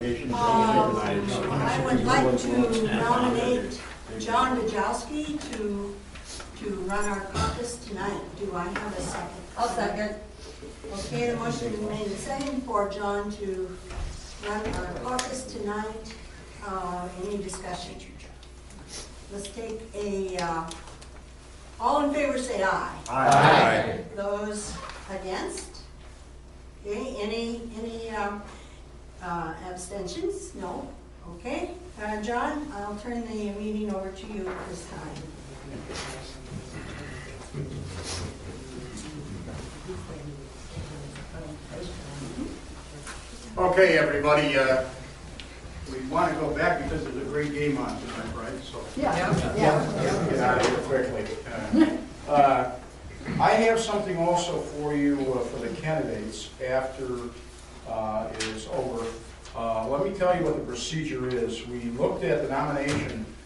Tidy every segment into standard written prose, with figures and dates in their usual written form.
I would like to nominate John Dajowski to run our caucus tonight. Do I have a second? I'll second. Okay, the motion is made and seconded for John to run our caucus tonight. Any discussion? Let's take all in favor say aye. Aye. Those against? Okay, any abstentions? No? Okay. John, I'll turn the meeting over to you at this time. Okay, everybody, we want to go back because there's a great game on tonight, right? So Yeah. get out of here quickly. I have something also for you for the candidates after it is over. Let me tell you what the procedure is. We looked at the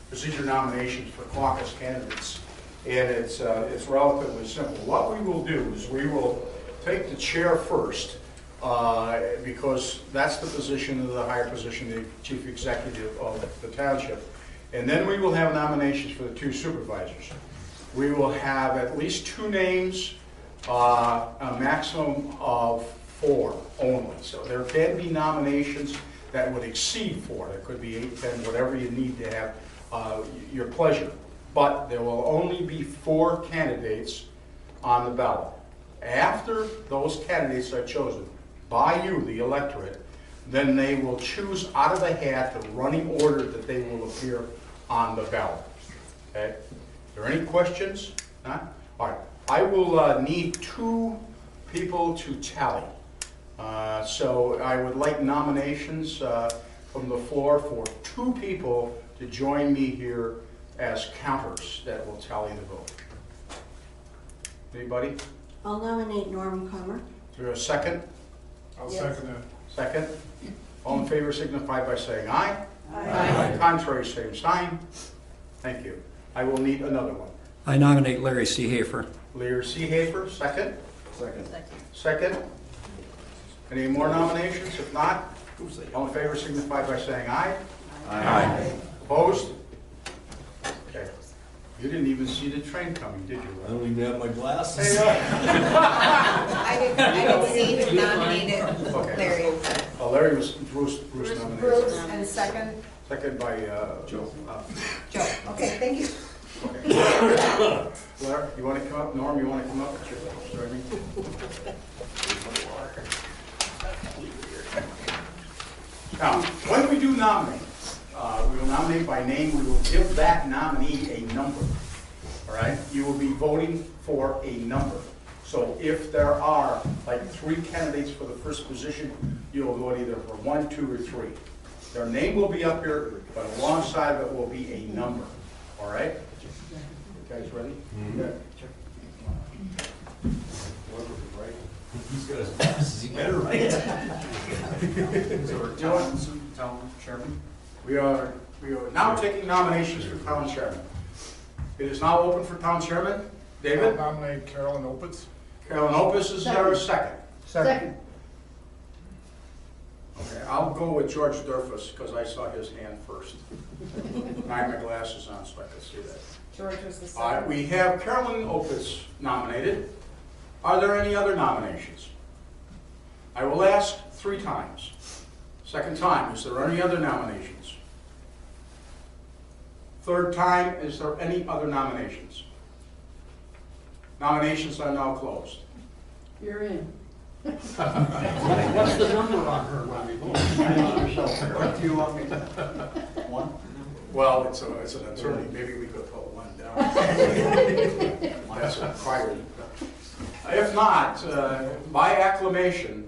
procedure nominations for caucus candidates, and it's relatively simple. What we will do is we will take the chair first, because that's the position of the higher position, the chief executive of the township. And then we will have nominations for the two supervisors. We will have at least 2 names, a maximum of 4 only. So there can be nominations that would exceed 4. There could be 8, 10, whatever you need to have, your pleasure. But there will only be 4 candidates on the ballot. After those candidates are chosen by you, the electorate, then they will choose out of the hat the running order that they will appear on the ballot. Okay? Are there any questions? Huh? All right. I will need 2 people to tally. So I would like nominations from the floor for 2 people to join me here as counters that will tally the vote. Anybody? I'll nominate Norm Comer. Is there a second? I'll Yes. second that. Second? All in favor signify by saying aye. Aye. Contrary, same sign. Thank you. I will need another one. I nominate Larry C. Hafer. Lear Seehafer, second? Second. Second? Any more nominations? If not, all in favor signify by saying aye. Aye. Opposed? Okay. You didn't even see the train coming, did you? I don't even have my glasses. I didn't see who nominated Okay. Larry. Larry was Bruce nominated. Bruce, and second, Second by Joe. Joe. Okay, thank you. Okay. Blair, you want to come up? Norm, you want to come up? Sure. Join me. Now, when we do nominate, we will nominate by name. We will give that nominee a number. All right? You will be voting for a number. So if there are like 3 candidates for the first position, you will vote either for 1, 2, or 3. Their name will be up here, but alongside of it will be a number. All right? You guys ready? Mm-hmm. Yeah. Right? He's got his glasses, he better write. So we're doing town chairman. We are now taking nominations for town chairman. It is now open for town chairman. David? I'll nominate Carolyn Opitz. Carolyn Opus, is there a second? Second. Okay, I'll go with George Durfus because I saw his hand first. I have my glasses on so I could see that. George was the All right, we have Carolyn Opus nominated. Are there any other nominations? I will ask 3 times. Second time, is there any other nominations? Third time, is there any other nominations? Nominations are now closed. You're in. What's the number on her when we vote? What do you want me to? 1? Well, it's an attorney. Maybe we could put 1 down. That's required. If not, by acclamation,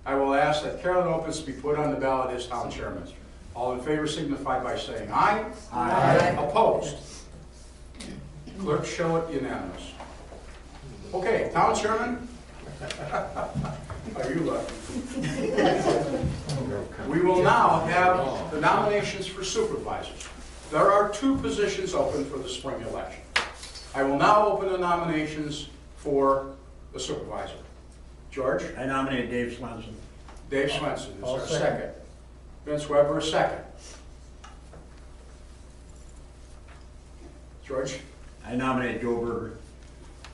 I will ask that Carolyn Opus be put on the ballot as town chairman. All in favor signify by saying aye. Aye. Opposed? Clerk show it unanimous. Okay, town chairman. Are you lucky? We will now have the nominations for supervisors. There are 2 positions open for the spring election. I will now open the nominations for the supervisor. George? I nominate Dave Swenson. Dave Swenson, is there a second? Vince Weber, a second. George, I nominate Joe Berger.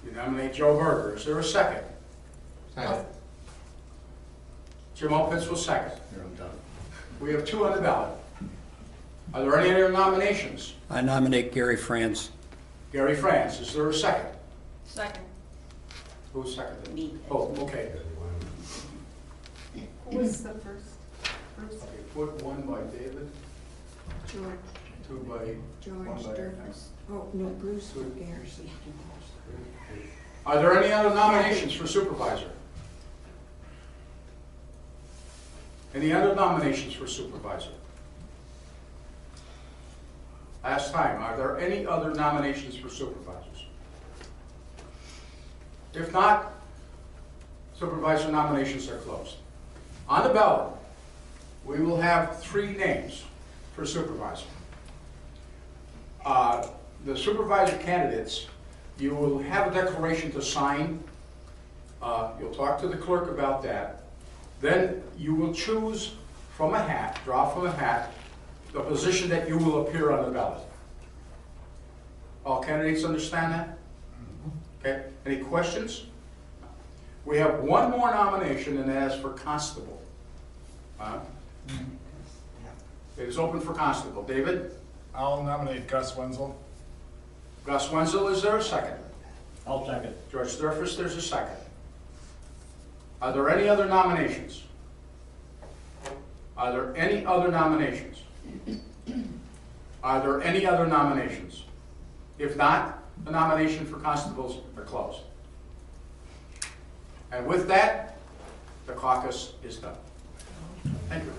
you nominate Joe Berger. Is there a second? Second. Jim Opitz will second. Here, I'm done. We have 2 on the ballot. Are there any other nominations? I nominate Gary Franz. Gary Franz, is there a second? Second. Who seconded? Me. Oh, okay. Who was the first? Bruce? Okay, put 1 by David, George, 2 by, 1 George by. Durfus. Oh, no, Bruce Garrison. Are there any other nominations for supervisor? Any other nominations for supervisor? Last time, are there any other nominations for supervisors? If not, supervisor nominations are closed. On the ballot, we will have 3 names for supervisor. The supervisor candidates, you will have a declaration to sign. You'll talk to the clerk about that. Then you will choose from a hat, draw from a hat, the position that you will appear on the ballot. All candidates understand that? Okay, any questions? We have 1 more nomination, and that is for constable. It is open for constable. David? I'll nominate Gus Wenzel. Gus Wenzel, is there a second? I'll second. George Durfus, there's a second. Are there any other nominations? Are there any other nominations? Are there any other nominations? If not, the nomination for constables are closed. And with that, the caucus is done. Thank you.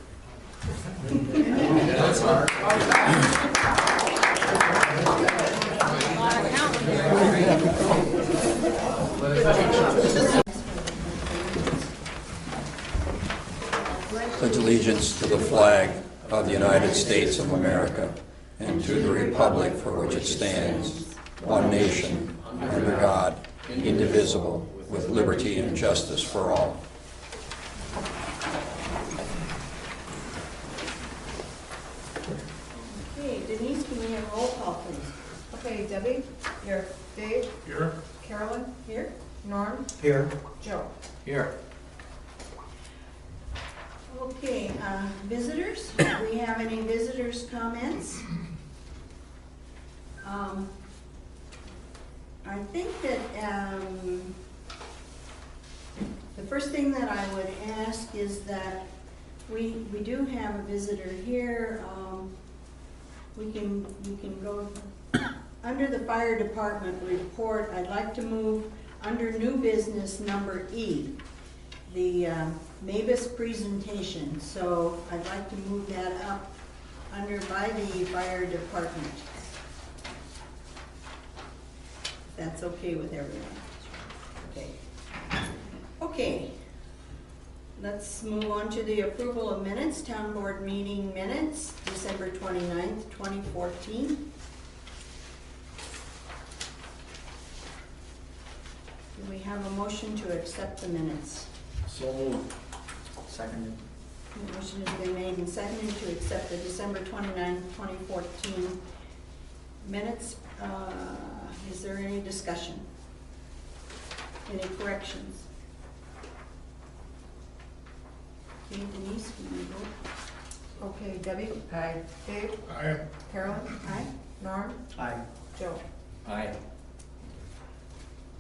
That's hard. Pledge allegiance to the flag of the United States of America and to the republic for which it stands, one nation, under God, indivisible, with liberty and justice for all. Okay, Denise, can we have a roll call, please? Okay, Debbie? Here. Dave? Here. Carolyn? Here? Norm? Here. Joe? Here. Okay, visitors, do we have any visitors' comments? I think that the first thing that I would ask is that we do have a visitor here. We can go under the fire department report. I'd like to move under new business number E, the Mavis presentation. So I'd like to move that up under by the fire department. That's okay with everyone. Okay. Okay. Let's move on to the approval of minutes, town board meeting minutes, December 29th, 2014. Do we have a motion to accept the minutes? So moved. Seconded. The motion has been made and seconded to accept the December 29th, 2014 minutes. Is there any discussion? Any corrections? Okay, Denise, can you vote? Okay, Debbie? Aye. Dave? Aye. Carolyn? Aye. Norm? Aye. Joe? Aye.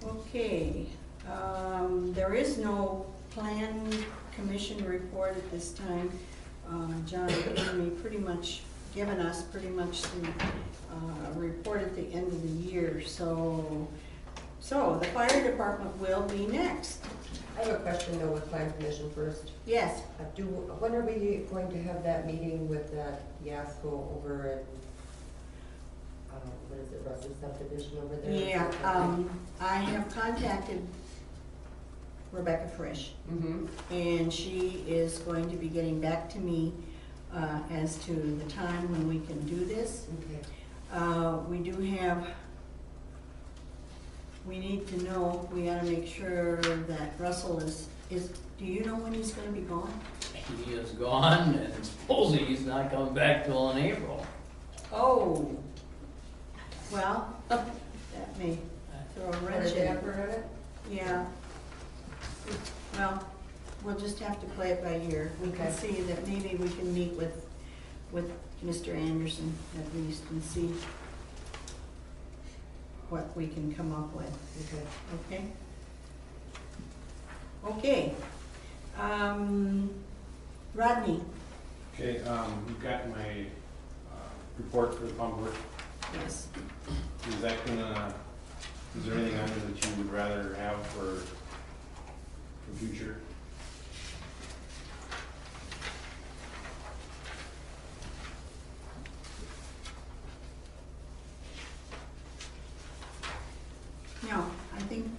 Okay, there is no plan commission report at this time. John given us pretty much the report at the end of the year. So the fire department will be next. I have a question though with plan commission first. Yes. When are we going to have that meeting with that Yasco over in, what is it, Russell subdivision over there? Yeah, I have contacted Rebecca Frisch, Mm-hmm. and she is going to be getting back to me as to the time when we can do this. Okay. We need to know, we gotta make sure that Russell is, do you know when he's gonna be gone? he is gone, and supposedly he's not coming back till in April. Oh, well, that may throw a Put wrench a in it. damper in it? Yeah. Well, we'll just have to play it by ear. We can Okay. see that maybe we can meet with Mr. Anderson at least and see what we can come up with. Okay. Okay? Okay. Rodney? Okay, you've got my report for the pump work. Yes. Is that gonna, is there anything on there that you would rather have for future? No, I think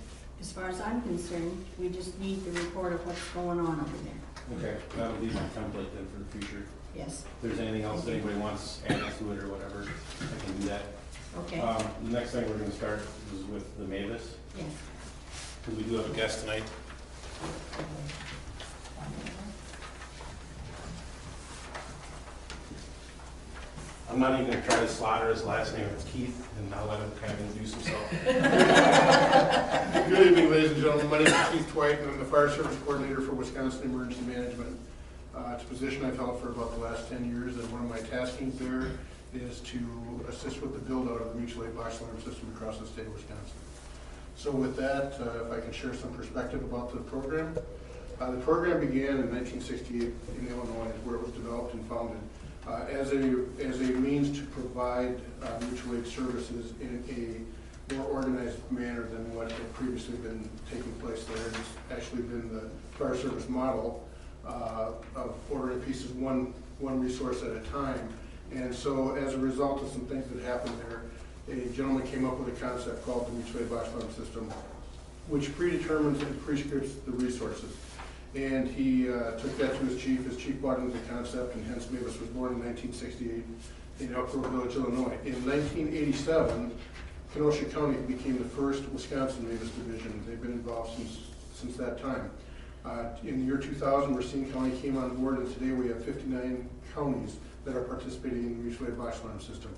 as far as I'm concerned, we just need the report of what's going on over there. Okay, that'll be my template then for the future. Yes, If there's anything else that anybody wants added to it or whatever, I can do that. okay, The next thing we're gonna start is with the Mavis, yes. because we do have a guest tonight. I'm not even gonna try to slaughter his last name, it's Keith, and I'll let him kind of introduce himself. Good evening, ladies and gentlemen. My name is Keith White, and I'm the Fire Service Coordinator for Wisconsin Emergency Management. It's a position I've held for about the last 10 years, and one of my taskings there is to assist with the build-out of the mutual aid box alarm system across the state of Wisconsin. So with that, if I can share some perspective about the program. The program began in 1968 in Illinois, where it was developed and founded as a means to provide mutual aid services in a more organized manner than what had previously been taking place there. It's actually been the fire service model of ordering pieces one resource at a time. And so as a result of some things that happened there, a gentleman came up with a concept called the mutual aid box alarm system, which predetermines and prescripts the resources. And he took that to his chief. His chief bought into the concept, and hence Mavis was born in 1968 in Elk Grove Village, Illinois. In 1987, Kenosha County became the first Wisconsin Mavis division. They've been involved since that time. In the year 2000, Racine County came on board, and today we have 59 counties that are participating in the mutual aid box alarm system.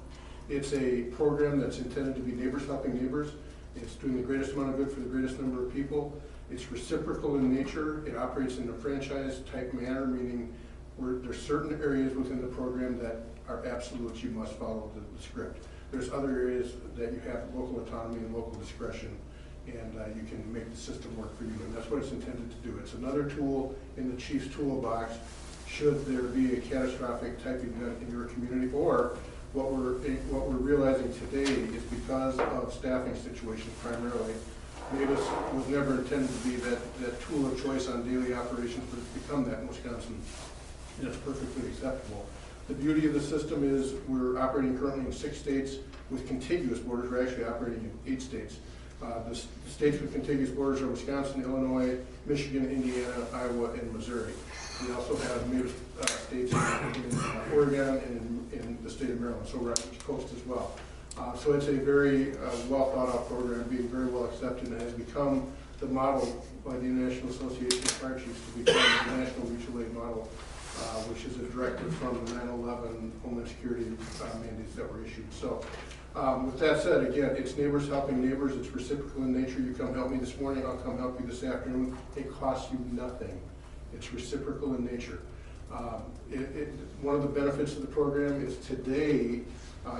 It's a program that's intended to be neighbors helping neighbors. It's doing the greatest amount of good for the greatest number of people. It's reciprocal in nature. It operates in a franchise type manner, meaning there's certain areas within the program that are absolute, you must follow the script. There's other areas that you have local autonomy and local discretion, and you can make the system work for you, and that's what it's intended to do. It's another tool in the chief's toolbox should there be a catastrophic type event in your community, or what we're realizing today is because of staffing situations primarily, Mavis was never intended to be that tool of choice on daily operations, but it's become that in Wisconsin. And it's perfectly acceptable. The beauty of the system is we're operating currently in 6 states with contiguous borders. We're actually operating in 8 states. The states with contiguous borders are Wisconsin, Illinois, Michigan, Indiana, Iowa, and Missouri. We also have Mavis states in Oregon and in the state of Maryland, so we're on the coast as well. So it's a very well thought out program, being very well accepted, and has become the model by the International Association of Fire Chiefs to become the national mutual aid model, which is a directive from the 9/11 Homeland Security mandates that were issued. So with that said, again, it's neighbors helping neighbors. It's reciprocal in nature. You come help me this morning, I'll come help you this afternoon. It costs you nothing. It's reciprocal in nature. One of the benefits of the program is today,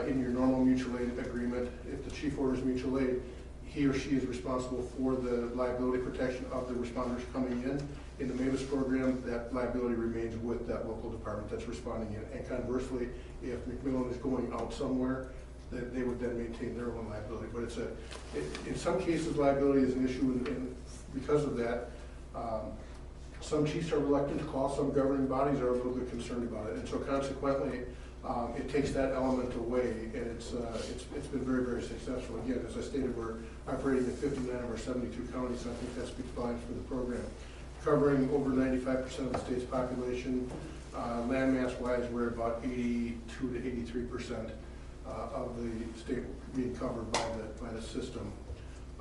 in your normal mutual aid agreement, if the chief orders mutual aid, he or she is responsible for the liability protection of the responders coming in. In the Mavis program, that liability remains with that local department that's responding in. And conversely, if McMillan is going out somewhere, that they would then maintain their own liability. But in some cases, liability is an issue, and because of that, some chiefs are reluctant to call, some governing bodies are a little bit concerned about it. And so consequently, it takes that element away, and it's been very, very successful. Again, as I stated, we're operating in 59 of our 72 counties, so I think that speaks volumes for the program. Covering over 95% of the state's population, landmass-wise, we're about 82 to 83% of the state being covered by the system.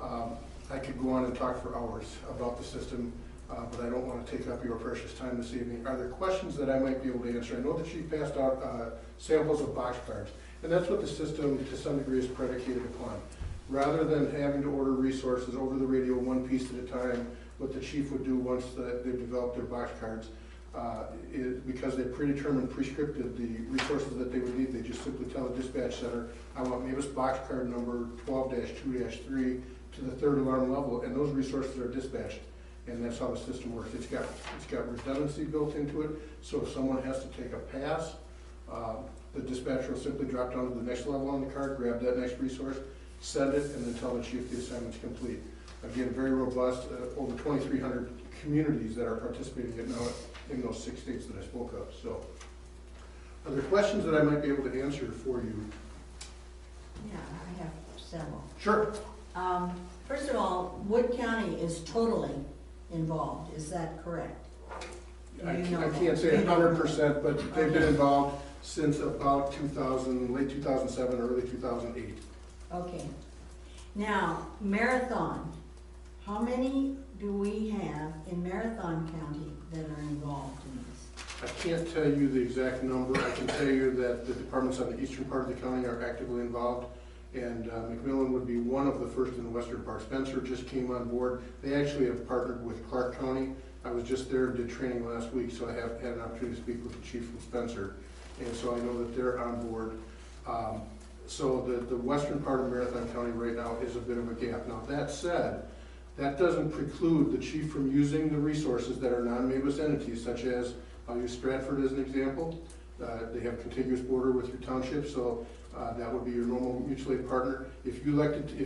I could go on and talk for hours about the system. but I don't want to take up your precious time this evening. Are there questions that I might be able to answer? I know that she passed out samples of box cards, and that's what the system to some degree is predicated upon. Rather than having to order resources over the radio one piece at a time, what the chief would do once they've developed their box cards, is because they predetermined, prescripted the resources that they would need, they just simply tell the dispatch center, I want Mavis box card number 12-2-3 to the 3rd alarm level, and those resources are dispatched. And that's how the system works. It's got redundancy built into it, so if someone has to take a pass, the dispatcher will simply drop down to the next level on the card, grab that next resource, send it, and then tell the chief the assignment's complete. Again, very robust, over 2,300 communities that are participating in now in those 6 states that I spoke of. So, are there questions that I might be able to answer for you? Yeah, I have several. Sure. First of all, Wood County is totally involved, is that correct? I You know can't that. say 100%, but they've been involved since about 2000, late 2007, early 2008. Okay. Now, Marathon, how many do we have in Marathon County that are involved in this? I can't tell you the exact number. I can tell you that the departments on the eastern part of the county are actively involved, and McMillan would be one of the first in the western part. Spencer just came on board. They actually have partnered with Clark County. I was just there and did training last week, so I have had an opportunity to speak with the chief from Spencer, and so I know that they're on board. So the western part of Marathon County right now is a bit of a gap. Now, that said, that doesn't preclude the chief from using the resources that are non-MABUS entities, such as, I'll use Stratford as an example. They have contiguous border with your township, so that would be your normal mutual aid partner. If he elected to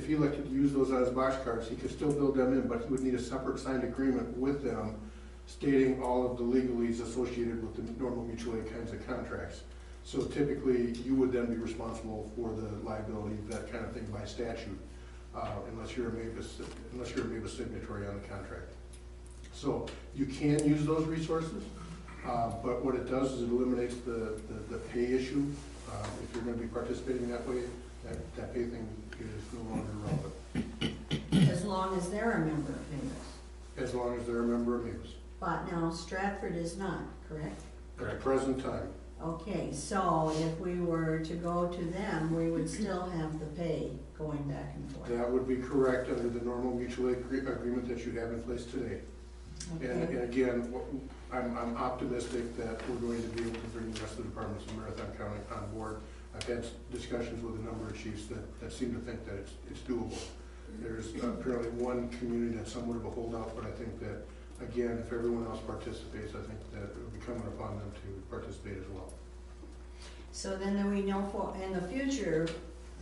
use those on his box cards, he could still build them in, but he would need a separate signed agreement with them stating all of the legalese associated with the normal mutual aid kinds of contracts. So typically, you would then be responsible for the liability, that kind of thing by statute, unless you're a MABUS signatory on the contract. So you can use those resources, but what it does is it eliminates the pay issue. If you're going to be participating that way, that pay thing is no longer relevant. As long as they're a member of MABUS. As long as they're a member of MABUS. But now Stratford is not, correct? At the present time. Okay, so if we were to go to them, we would still have the pay going back and forth. That would be correct under the normal mutual aid agreement that you have in place today. Okay. And again, I'm optimistic that we're going to be able to bring the rest of the departments in Marathon County on board. I've had discussions with a number of chiefs that seem to think that it's doable. There's apparently one community that's somewhat of a holdout, but I think that, again, if everyone else participates, I think that it will be coming upon them to participate as well. So then we know for, in the future,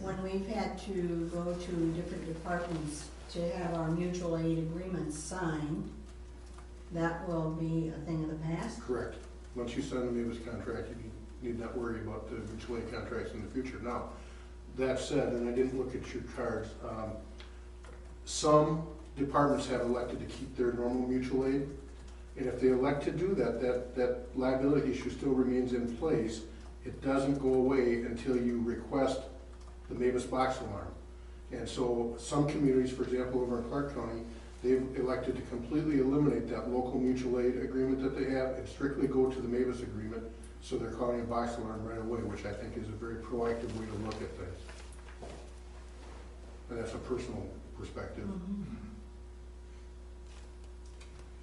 when we've had to go to different departments to have our mutual aid agreements signed, that will be a thing of the past? Correct. Once you sign the MABUS contract, you need not worry about the mutual aid contracts in the future. Now, that said, and I didn't look at your cards, some departments have elected to keep their normal mutual aid, and if they elect to do that, that liability issue still remains in place. It doesn't go away until you request the MABUS box alarm. And so some communities, for example, over in Clark County, they've elected to completely eliminate that local mutual aid agreement that they have and strictly go to the MABUS agreement, so they're calling a box alarm right away, which I think is a very proactive way to look at things. And that's a personal perspective. Mm-hmm.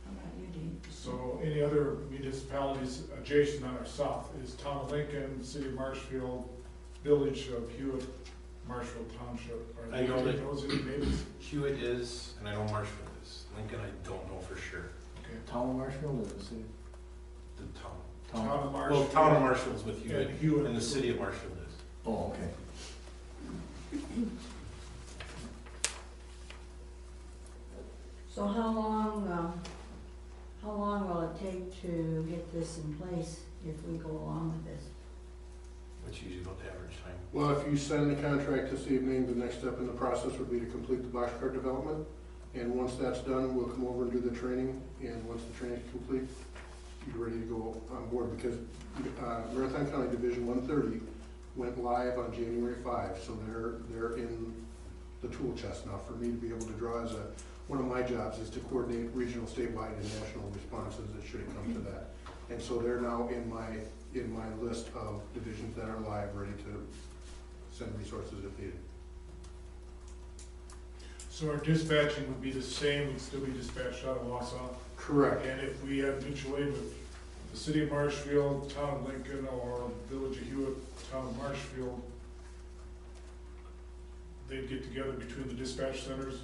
How about you, Dean? So any other municipalities adjacent on our south is Town of Lincoln, City of Marshfield, Village of Hewitt, Marshfield Township. Are I know that those any maybe? Hewitt is, and I know Marshfield is. Lincoln, I don't know for sure. Okay. Town of Marshfield or the city? The town. Town of Well, Marshfield. Town of Marshfield's with Hewitt, And Hewitt. and the City of Marshfield is. Oh, okay. So how long will it take to get this in place if we go along with this? Which usually about the average time. Well, if you sign the contract this evening, the next step in the process would be to complete the box card development. And once that's done, we'll come over and do the training. And once the training is complete, you're ready to go on board. Because Marathon County Division 130 went live on January 5. So they're in the tool chest now for me to be able to draw as a one of my jobs is to coordinate regional, statewide, and national responses that should it come to that. And so they're now in my list of divisions that are live, ready to send resources if needed. So our dispatching would be the same, we'd still be dispatched out of Wausau? Correct. And if we had mutual aid with the city of Marshfield, town of Lincoln, or village of Hewitt, town of Marshfield, they'd get together between the dispatch centers?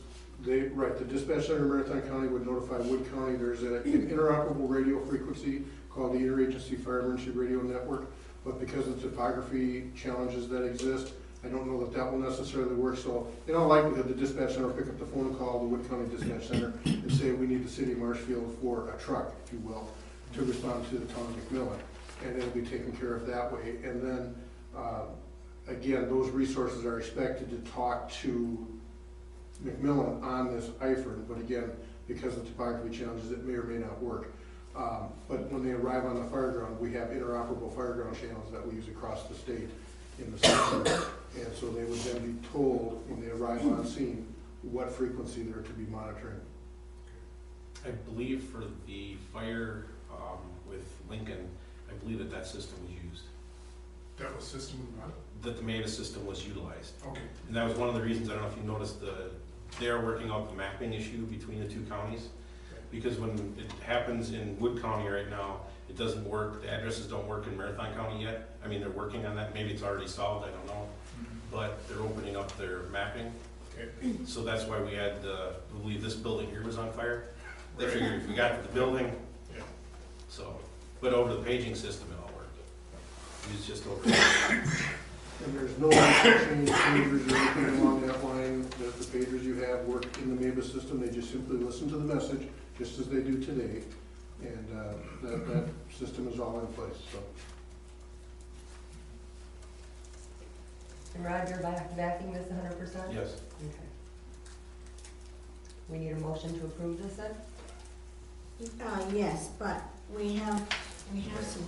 Right, the dispatch center in Marathon County would notify Wood County. There's an interoperable radio frequency called the Interagency Fire Emergency Radio Network, but because of the topography challenges that exist, I don't know that that will necessarily work. So in all likelihood, the dispatch center will pick up the phone and call the Wood County Dispatch Center and say, we need the city of Marshfield for a truck, if you will, to respond to the town of McMillan. And it'll be taken care of that way. And then, again, those resources are expected to talk to McMillan on this IFRN, but again, because of the topography challenges, it may or may not work. But when they arrive on the fire ground, we have interoperable fire ground channels that we use across the state in the system. And so they would then be told when they arrive on scene what frequency they're to be monitoring. I believe for the fire with Lincoln, I believe that that system was used, That was system, that the Mavis system was utilized. okay. And that was one of the reasons, I don't know if you noticed, they're working out the mapping issue between the two counties. Because when it happens in Wood County right now, it doesn't work, the addresses don't work in Marathon County yet. I mean, they're working on that, maybe it's already solved, I don't know. But they're opening up their mapping. Okay. So that's why we had, I believe this building here was on fire. They figured if we got to the building, Yeah. so, but over the paging system, it all worked. It was just over. And there's no change pagers or anything along that line. The pagers you have work in the Mavis system. They just simply listen to the message, just as they do today. And that system is all in place, so. And Rod, you're backing this 100%? Yes. Okay. We need a motion to approve this then? Yes, but we have some,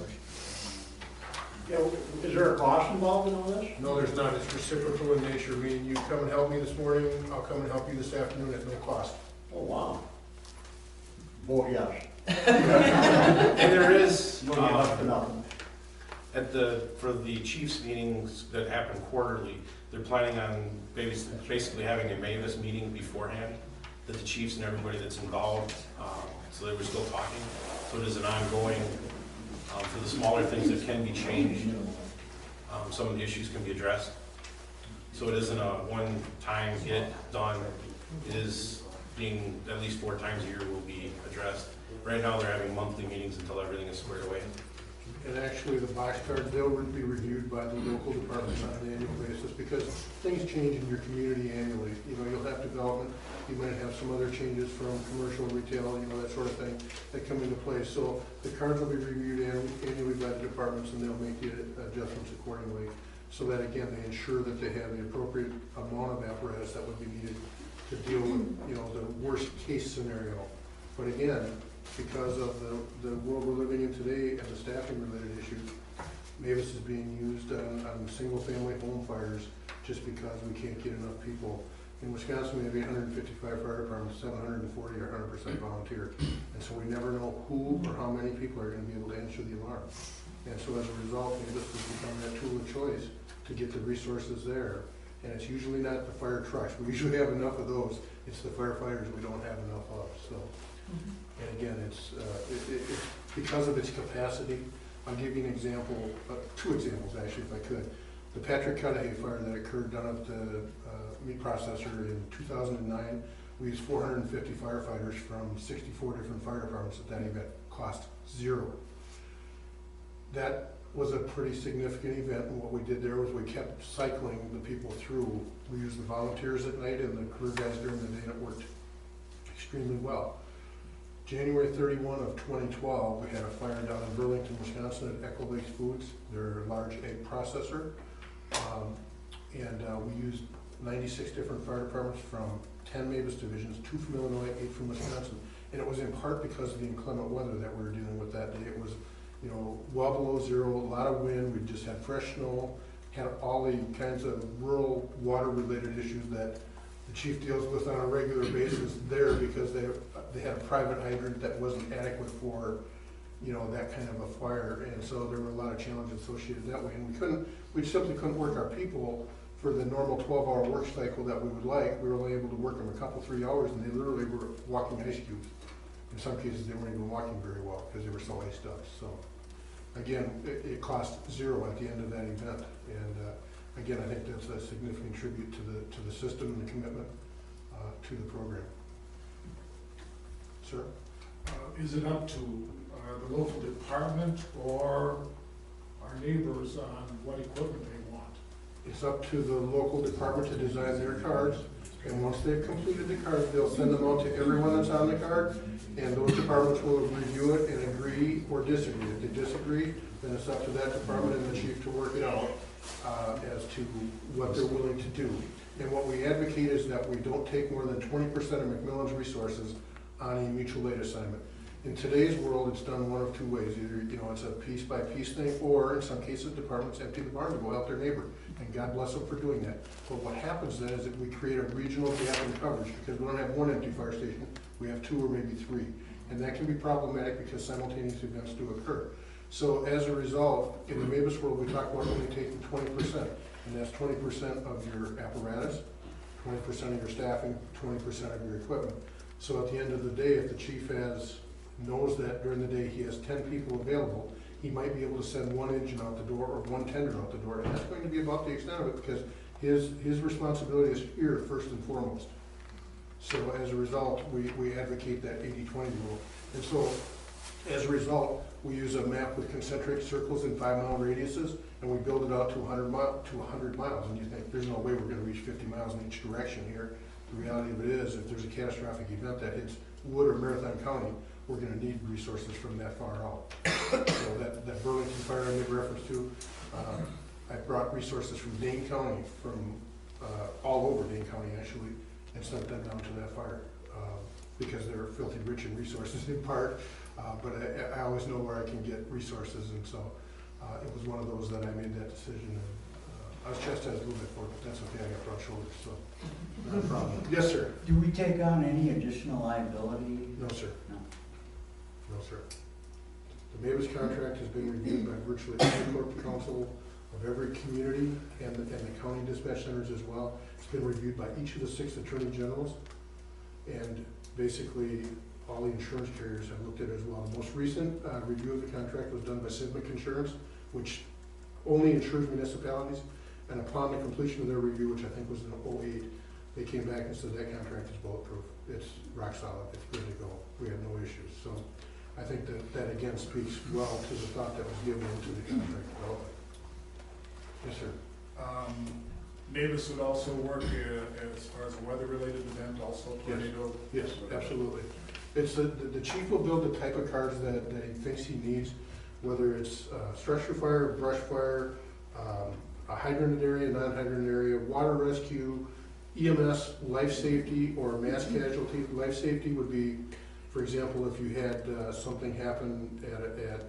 Yeah, is there a cost involved in all this? No, there's not. It's reciprocal in nature, meaning you come and help me this morning, I'll come and help you this afternoon at no cost. Oh, wow. Vote yes. And there is, You don't get up to nothing. for the chiefs meetings that happen quarterly, they're planning on basically having a Mavis meeting beforehand, that the chiefs and everybody that's involved, so they were still talking. So it is an ongoing, for the smaller things that can be changed, some of the issues can be addressed. So it isn't a one-time get it done. It is being, at least 4 times a year will be addressed. Right now, they're having monthly meetings until everything is squared away. And actually, the box cards, they'll be reviewed by the local departments on an annual basis because things change in your community annually. You know, you'll have development, you might have some other changes from commercial, retail, you know, that sort of thing that come into play. So the cards will be reviewed annually by the departments and they'll make the adjustments accordingly. So that again, they ensure that they have the appropriate amount of apparatus that would be needed to deal with, you know, the worst case scenario. But again, because of the world we're living in today and the staffing related issues, Mavis is being used on single family home fires just because we can't get enough people. In Wisconsin, we have 855 fire departments, 740 are 100% volunteer. And so we never know who or how many people are gonna be able to answer the alarm. And so as a result, Mavis has become that tool of choice to get the resources there. And it's usually not the fire trucks. We usually have enough of those. It's the firefighters we don't have enough of, so. And again, it's because of its capacity. I'll give you an example, 2 examples actually, if I could. The Patrick Cudahy fire that occurred down at the meat processor in 2009, we used 450 firefighters from 64 different fire departments at that event. Cost 0. That was a pretty significant event, and what we did there was we kept cycling the people through. We used the volunteers at night and the career guys during the day, and it worked extremely well. January 31 of 2012, we had a fire down in Burlington, Wisconsin at Echo Lakes Foods. They're a large egg processor. We used 96 different fire departments from 10 Mavis divisions, 2 from Illinois, 8 from Wisconsin. And it was in part because of the inclement weather that we were dealing with that day. It was, you know, well below 0, a lot of wind. We just had fresh snow, had all the kinds of rural water related issues that the chief deals with on a regular basis there because they had a private hydrant that wasn't adequate for, you know, that kind of a fire, and so there were a lot of challenges associated that way, and we simply couldn't work our people for the normal 12-hour work cycle that we would like. We were only able to work them a couple, 3 hours, and they literally were walking ice cubes. In some cases, they weren't even walking very well because they were so iced up. So, again, it cost zero at the end of that event, and again, I think that's a significant tribute to the system and the commitment to the program. Sir? Is it up to the local department or our neighbors on what equipment they want? It's up to the local department to design their cards, and once they've completed the cards, they'll send them out to everyone that's on the card, and those departments will review it and agree or disagree. If they disagree, then it's up to that department and the chief to work it out as to what they're willing to do. And what we advocate is that we don't take more than 20% of McMillan's resources on a mutual aid assignment. In today's world, it's done one of two ways. Either, you know, it's a piece by piece thing, or in some cases, departments empty the barn to go help their neighbor. And God bless them for doing that. But what happens then is that we create a regional gap in coverage because we don't have one empty fire station, we have 2 or maybe 3. And that can be problematic because simultaneous events do occur. So as a result, in the Mavis world, we talk about only taking 20%. And that's 20% of your apparatus, 20% of your staffing, 20% of your equipment. So at the end of the day, if the chief knows that during the day he has 10 people available, he might be able to send 1 engine out the door or 1 tender out the door, and that's going to be about the extent of it because his responsibility is here first and foremost. So as a result, we advocate that 80-20 rule. And so as a result, we use a map with concentric circles in 5-mile radiuses, and we build it out to 100 miles. And you think, there's no way we're going to reach 50 miles in each direction here. The reality of it is, if there's a catastrophic event that hits Wood or Marathon County, we're going to need resources from that far out. So that Burlington fire I made reference to, I brought resources from Dane County, from all over Dane County actually, and sent them down to that fire because they're filthy rich in resources in part, but I always know where I can get resources, and so it was one of those that I made that decision. And, I was chastised a little bit for it, but that's okay, I got broad shoulders, so not a problem. Yes, sir? Do we take on any additional liability? No, sir. No. No, sir. The Mavis contract has been reviewed by virtually every corporate council of every community and the county dispatch centers as well. It's been reviewed by each of the 6 attorney generals, and basically all the insurance carriers have looked at it as well. The most recent review of the contract was done by Sidmic Insurance, which only insures municipalities, and upon the completion of their review, which I think was in 2008, they came back and said that contract is bulletproof. It's rock solid. It's good to go. We have no issues. So I think that again speaks well to the thought that was given into the contract development. Yes, sir. Mavis would also work as far as a weather-related event, also tornado? Yes, absolutely. It's the chief will build the type of cars that he thinks he needs, whether it's structure fire, brush fire, a hydrant area, non-hydrant area, water rescue, EMS, life safety, or mass casualty. Life safety would be, for example, if you had something happen at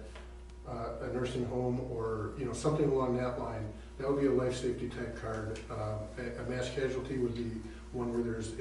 a nursing home or something along that line, that would be a life safety type card. A mass casualty would be one where there's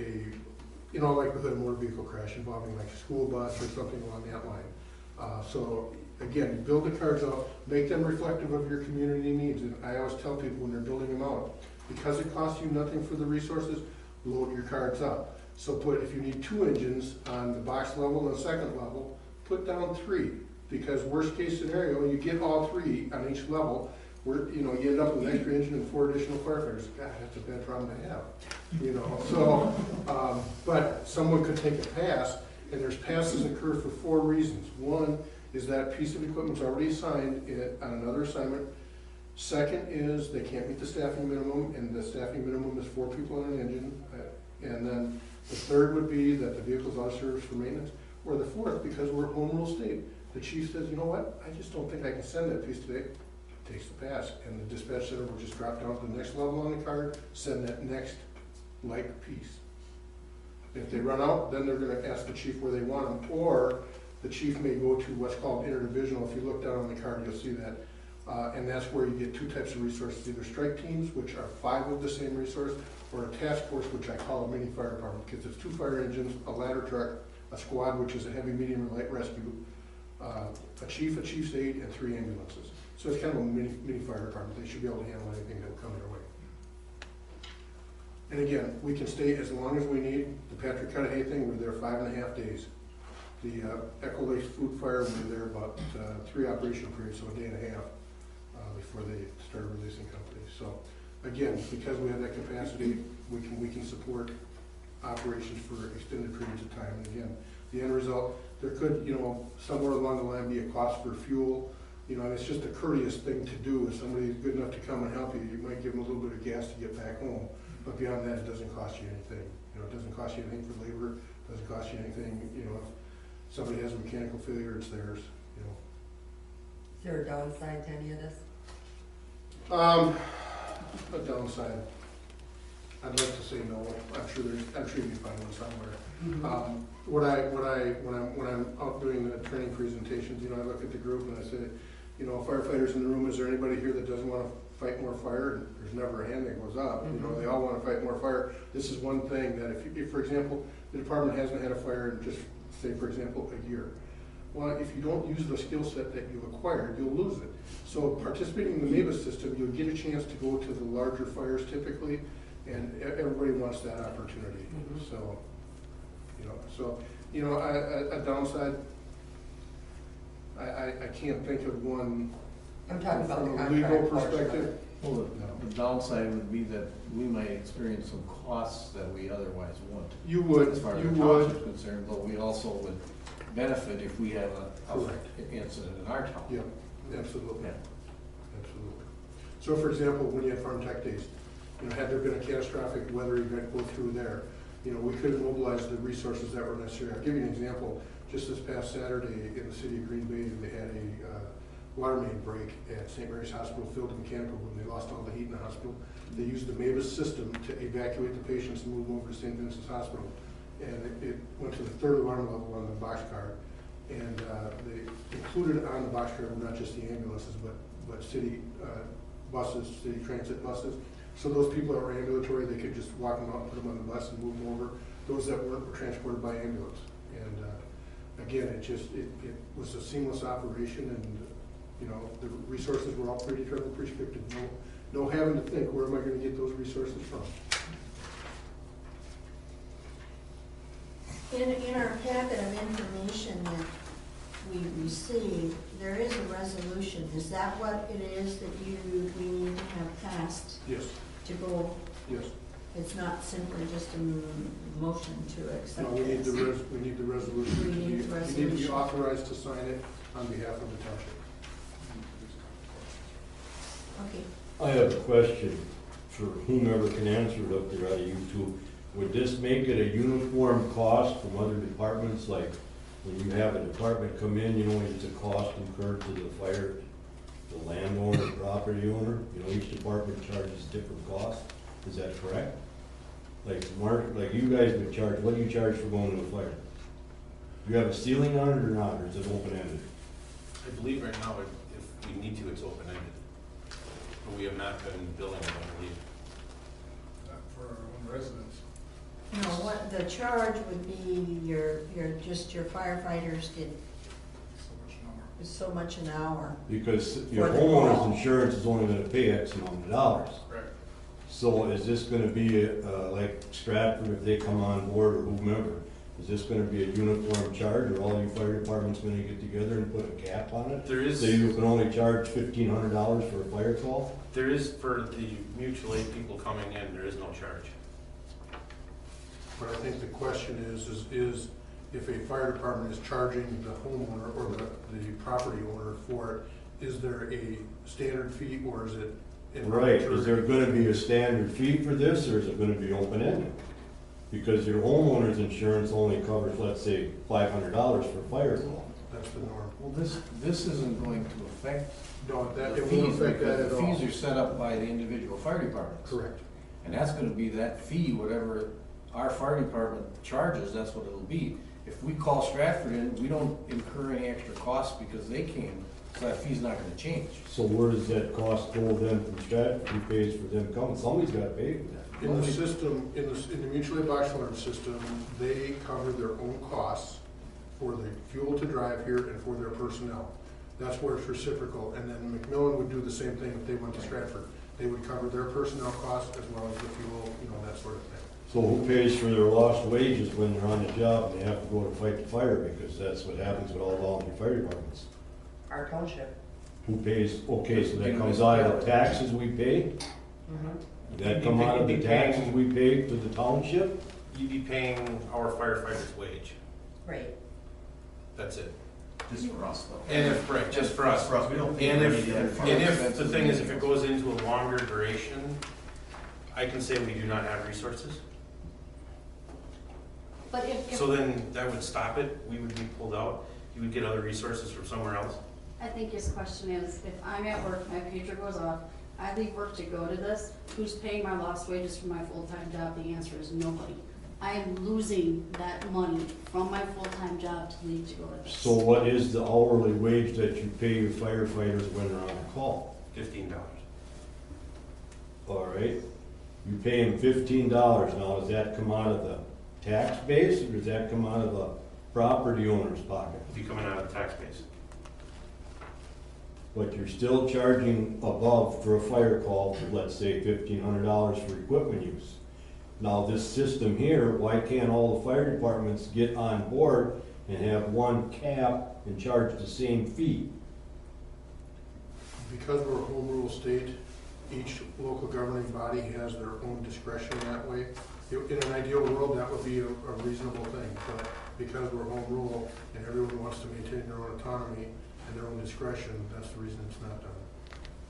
likelihood of motor vehicle crash involving like a school bus or something along that line. So again, build the cards out, make them reflective of your community needs. And I always tell people when they're building them out, because it costs you nothing for the resources, load your cards up. So if you need 2 engines on the box level and the second level, put down 3. Because worst case scenario, you get all 3 on each level, where you end up with an extra engine and 4 additional firefighters. God, that's a bad problem to have. So, but someone could take a pass, and there's passes occur for 4 reasons. One is that piece of equipment's already assigned on another assignment. Second is they can't meet the staffing minimum, and the staffing minimum is 4 people on an engine. And then the third would be that the vehicle's out of service for maintenance. Or the fourth, because we're a home rule state, the chief says, you know what, I just don't think I can send that piece today. Takes the pass, and the dispatch center will just drop down to the next level on the card, send that next like piece. If they run out, then they're going to ask the chief where they want them, or the chief may go to what's called interdivisional. If you look down on the card, you'll see that And that's where you get two types of resources, either strike teams, which are 5 of the same resource, or a task force, which I call a mini fire department, because it's 2 fire engines, a ladder truck, a squad, which is a heavy, medium, and light rescue, a chief's aide, and 3 ambulances. So it's kind of a mini fire department. They should be able to handle anything that will come their way. And again, we can stay as long as we need. The Patrick Cudahy thing, we're there 5.5 days. The Echo Lake Food Fire, we're there about 3 operation periods, so a day and a half before they started releasing companies. So again, because we have that capacity, we can support operations for extended periods of time. And again, the end result, there could, somewhere along the line be a cost for fuel. And it's just a courteous thing to do. If somebody's good enough to come and help you, you might give them a little bit of gas to get back home. But beyond that, it doesn't cost you anything. It doesn't cost you anything for labor, it doesn't cost you anything, if somebody has a mechanical failure, it's theirs, Is there a downside to any of this? A downside, I'd like to say no. I'm sure you'd find one somewhere. When I'm out doing the training presentations, I look at the group and I say, firefighters in the room, is there anybody here that doesn't want to fight more fire? And there's never a hand that goes up. They all want to fight more fire. This is one thing that if, for example, the department hasn't had a fire in just say, for example, a year. Well, if you don't use the skill set that you've acquired, you'll lose it. So participating in the MABUS system, you'll get a chance to go to the larger fires typically, and everybody wants that opportunity. So, a downside, I can't think of one. I'm talking about the from a contract legal portion of perspective. it. Well, the downside would be that we might experience some costs that we otherwise wouldn't. You would, As far as you the would. township is concerned, but we also would benefit if we have a Correct. incident in our town. Yeah, absolutely. Yeah. Absolutely. So for example, when you had Farm Tech Days, had there been a catastrophic weather event go through there, we could have mobilized the resources that were necessary. I'll give you an example. Just this past Saturday in the city of Green Bay, they had a water main break at St. Mary's Hospital, filled with mechanical room. They lost all the heat in the hospital. They used the MABUS system to evacuate the patients and move them over to St. Vincent's Hospital. And it went to the 3rd alarm level on the boxcar. And they included on the boxcar were not just the ambulances, but city buses, city transit buses. So those people that were ambulatory, they could just walk them out, put them on the bus and move them over. Those that weren't were transported by ambulance. And again, it was a seamless operation, and the resources were all predetermined, prescriptive. No having to think, where am I going to get those resources from? In our packet of information that we received, there is a resolution. Is that what it is that we need to have passed Yes, to go? yes. It's not simply just a motion to accept No, we need this? we need the resolution. We need the You need to be resolution. authorized to sign it on behalf of the township. Okay. I have a question for whomever can answer it up there out of you two. Would this make it a uniform cost from other departments, like when you have a department come in, it's a cost incurred to the fire, the landowner, property owner? Each department charges different costs. Is that correct? Like you guys would charge, what do you charge for going to a fire? Do you have a ceiling on it or not, or is it open-ended? I believe right now, if we need to, it's open-ended. But we have not been billing it, I believe. Not for our own residents. No, what the charge would be, your firefighters get So much number. so much an hour. Because your For the homeowner's call. insurance is only gonna pay X amount of dollars. Right. So is this gonna be, like Stratford, if they come on board or whomever, is this gonna be a uniform charge, or all you fire departments gonna get together and put a cap on it? There is. So you can only charge $1,500 for a fire call? There is, for the mutual aid people coming in, there is no charge. But I think the question is if a fire department is charging the homeowner or the property owner for it, is there a standard fee, or is it? Right, is there gonna be a standard fee for this, or is it gonna be open-ended? Because your homeowner's insurance only covers, let's say, $500 for a fire call. That's the norm. Well, this isn't going to affect No, the it won't fees, affect that because at the all. fees are set up by the individual fire departments. Correct. And that's gonna be that fee, whatever our fire department charges, that's what it'll be. If we call Stratford in, we don't incur any extra costs because they came So that fee's not gonna change. So where does that cost go then from Stratford? Who pays for them coming? Somebody's gotta pay for that. In the system, in the mutual aid box alarm system, they cover their own costs for the fuel to drive here and for their personnel. That's where it's reciprocal, and then Macmillan would do the same thing if they went to Stratford. They would cover their personnel costs as well as the fuel, that sort of thing. So who pays for their lost wages when they're on the job and they have to go to fight the fire? Because that's what happens with all volunteer fire departments. Our township. Who pays, okay, so that comes out of the taxes we pay? That come out of the taxes we pay to the township? You'd be paying our firefighters' wage. Right. That's it. Just for us though. And if, right, just for us. For us, we don't pay And for if, any of that. and if, the thing is, if it goes into a longer duration, I can say we do not have resources. But if, So then that would stop it, we would be pulled out, you would get other resources from somewhere else. I think his question is, if I'm at work, my pager goes off, I leave work to go to this, who's paying my lost wages for my full-time job? The answer is nobody. I am losing that money from my full-time job to leave to go to this. So what is the hourly wage that you pay your firefighters when they're on call? $15. All right, you pay them $15. Now, does that come out of the tax base or does that come out of the property owner's pocket? Be coming out of the tax base. But you're still charging above for a fire call for, let's say, $1,500 for equipment use. Now, this system here, why can't all the fire departments get on board and have one cap and charge the same fee? Because we're a home rule state, each local governing body has their own discretion that way. In an ideal world, that would be a reasonable thing, but because we're home rule and everyone wants to maintain their own autonomy and their own discretion, that's the reason it's not done.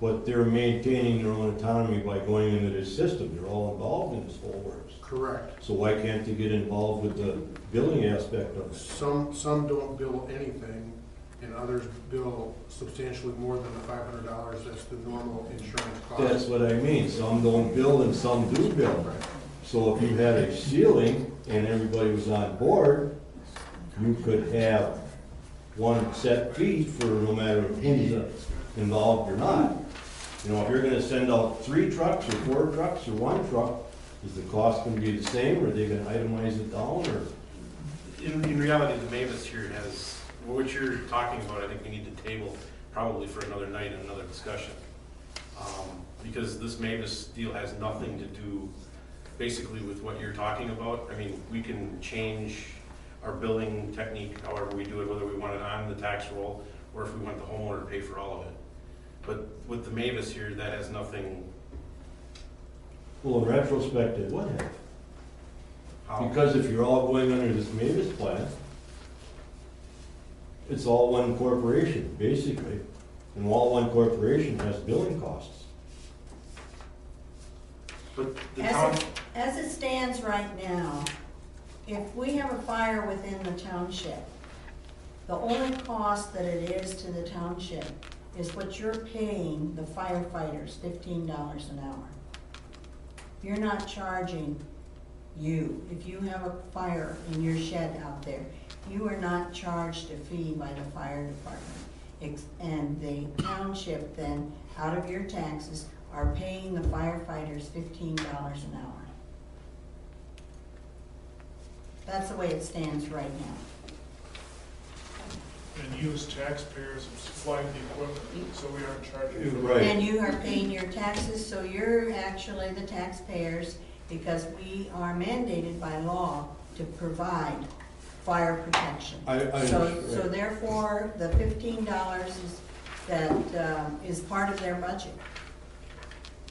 But they're maintaining their own autonomy by going into this system. They're all involved in this whole works. Correct. So why can't they get involved with the billing aspect of it? Some don't bill anything, and others bill substantially more than the $500. That's the normal insurance cost. That's what I mean. Some don't bill and some do bill. So if you had a ceiling and everybody was on board, you could have one set fee for no matter who's involved or not. You know, if you're gonna send out 3 trucks or 4 trucks or 1 truck, is the cost gonna be the same, or are they gonna itemize it down, or? In reality, the Mavis here has, what you're talking about, I think we need to table probably for another night and another discussion. Because this Mavis deal has nothing to do basically with what you're talking about. I mean, we can change our billing technique however we do it, whether we want it on the tax roll or if we want the homeowner to pay for all of it. But with the Mavis here, that has nothing. Well, in retrospect, it would have. How? Because if you're all going under this Mavis plan, it's all one corporation, basically. And all one corporation has billing costs. But the town, As it stands right now, if we have a fire within the township, the only cost that it is to the township is what you're paying the firefighters, $15 an hour. You're not charging you. If you have a fire in your shed out there, you are not charged a fee by the fire department. And the township then, out of your taxes, are paying the firefighters $15 an hour. That's the way it stands right now. And you as taxpayers are supplying the equipment, so we aren't charging. for Right. And you are paying your taxes, so you're actually the taxpayers, because we are mandated by law to provide fire protection. I So understand. therefore, the $15 is part of their budget.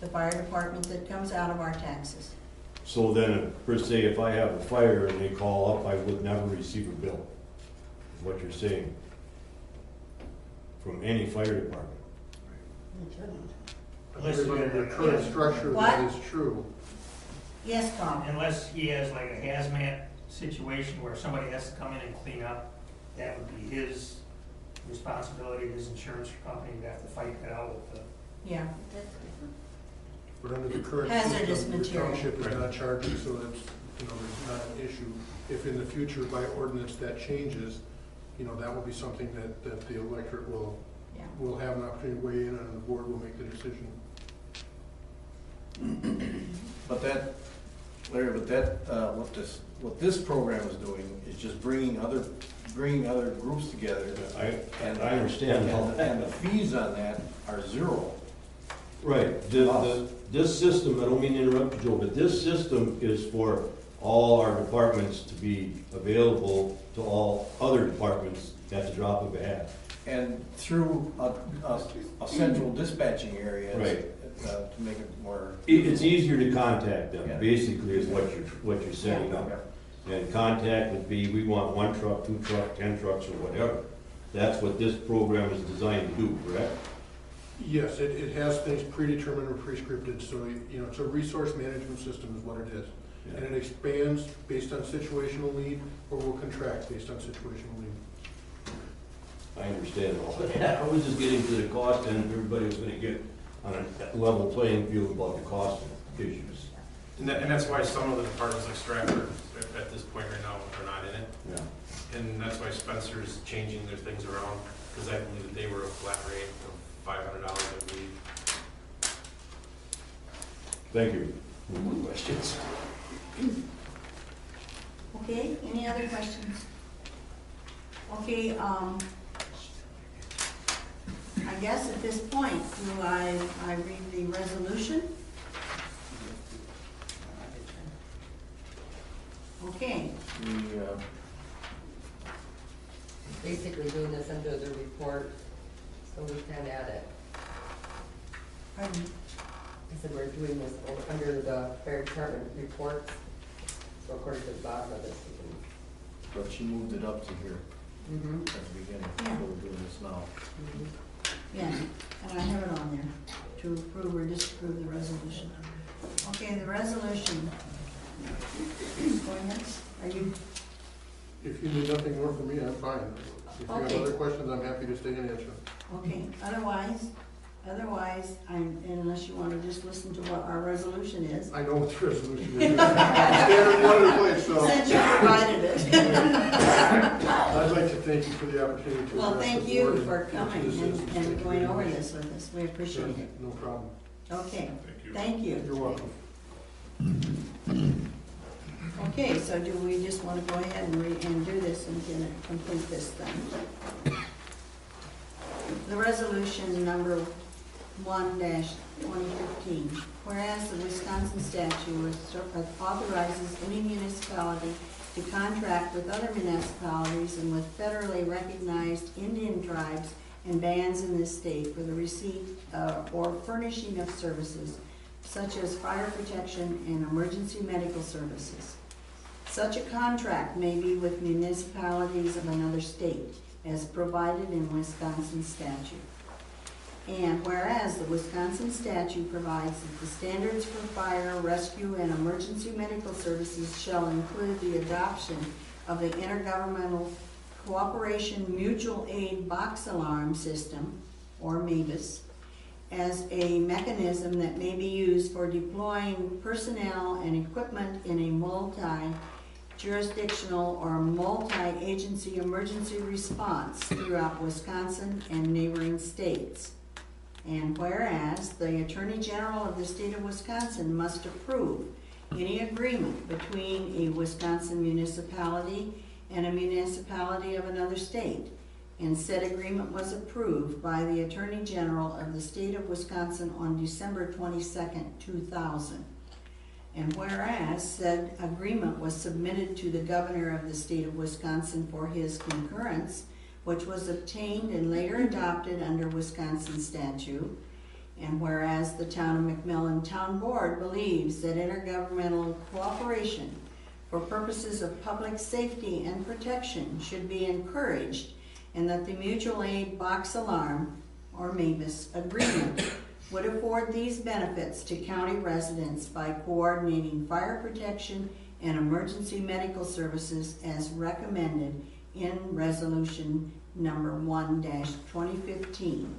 The fire department that comes out of our taxes. So then, per se, if I have a fire and they call up, I would never receive a bill, is what you're saying, from any fire department. Under the current structure, that is true. Yes, Tom? Unless he has like a hazmat situation where somebody has to come in and clean up, that would be his responsibility, his insurance company would have to fight that out with the. Yeah. But under the current Hazardous system, the material. township is not charging, so that's, there's not an issue. If in the future by ordinance that changes, that will be something that the electorate will we'll have an opportunity to weigh in, and the board will make the decision. But that, Larry, what this program is doing is just bringing other groups together. I understand all that. And the fees on that are zero. Right, this system, I don't mean to interrupt you, Joe, but this system is for all our departments to be available to all other departments at the drop of a hat. And through a central dispatching area. Right. To make it more. It's easier to contact them, Yeah. basically, is what you're setting up. And contact would be, we want 1 truck, 2 truck, 10 trucks, or whatever. That's what this program is designed to do, correct? Yes, it has things predetermined or prescripted, so, it's a resource management system is what it is. Yeah. And it expands based on situational need, or will contract based on situational need. I understand all that. I was just getting to the cost, and everybody was gonna get on a level playing field about the cost issues. And that's why some of the departments like Stratford, at this point right now, are not in it. Yeah. And that's why Spencer's changing their things around, because I believe that they were a flat rate of $500, I believe. Thank you. No more questions. Okay, any other questions? Okay, I guess at this point, do I read the resolution? Okay, Basically doing this under the report, so we can add it. pardon? I said we're doing this under the fire department reports, so according to the bottom of this, we But she moved it up to here can. at the beginning, so Yeah. we're doing this now. Yeah, and I have it on there to approve or disapprove the resolution. Okay, the resolution. Go ahead, are you, If you need nothing more from me, I'm fine. If you have Okay. other questions, I'm happy to stay and answer. okay, otherwise, unless you want to just listen to what our resolution is. I know what the resolution is. Standard boilerplate, so. Since you provided it. I'd like to thank you for the opportunity to. Well, address thank the you board for and coming to assist. and going over this with us. We appreciate it. No problem. Okay, Thank you. thank you. You're welcome. Okay, so do we just want to go ahead and do this and get it, complete this thing? The resolution number 1-2015, whereas the Wisconsin statute authorizes any municipality to contract with other municipalities and with federally recognized Indian tribes and bands in this state for the receipt or furnishing of services such as fire protection and emergency medical services. Such a contract may be with municipalities of another state, as provided in Wisconsin statute. And whereas the Wisconsin statute provides that the standards for fire, rescue, and emergency medical services shall include the adoption of the Intergovernmental Cooperation Mutual Aid Box Alarm System, or MABUS, as a mechanism that may be used for deploying personnel and equipment in a multi-jurisdictional or multi-agency emergency response throughout Wisconsin and neighboring states. And whereas the Attorney General of the state of Wisconsin must approve any agreement between a Wisconsin municipality and a municipality of another state, and said agreement was approved by the Attorney General of the state of Wisconsin on December 22nd, 2000. And whereas said agreement was submitted to the governor of the state of Wisconsin for his concurrence, which was obtained and later adopted under Wisconsin statute, and whereas the town of McMillan Town Board believes that intergovernmental cooperation for purposes of public safety and protection should be encouraged, and that the mutual aid box alarm, or MABUS, agreement would afford these benefits to county residents by coordinating fire protection and emergency medical services as recommended in resolution number 1-2015.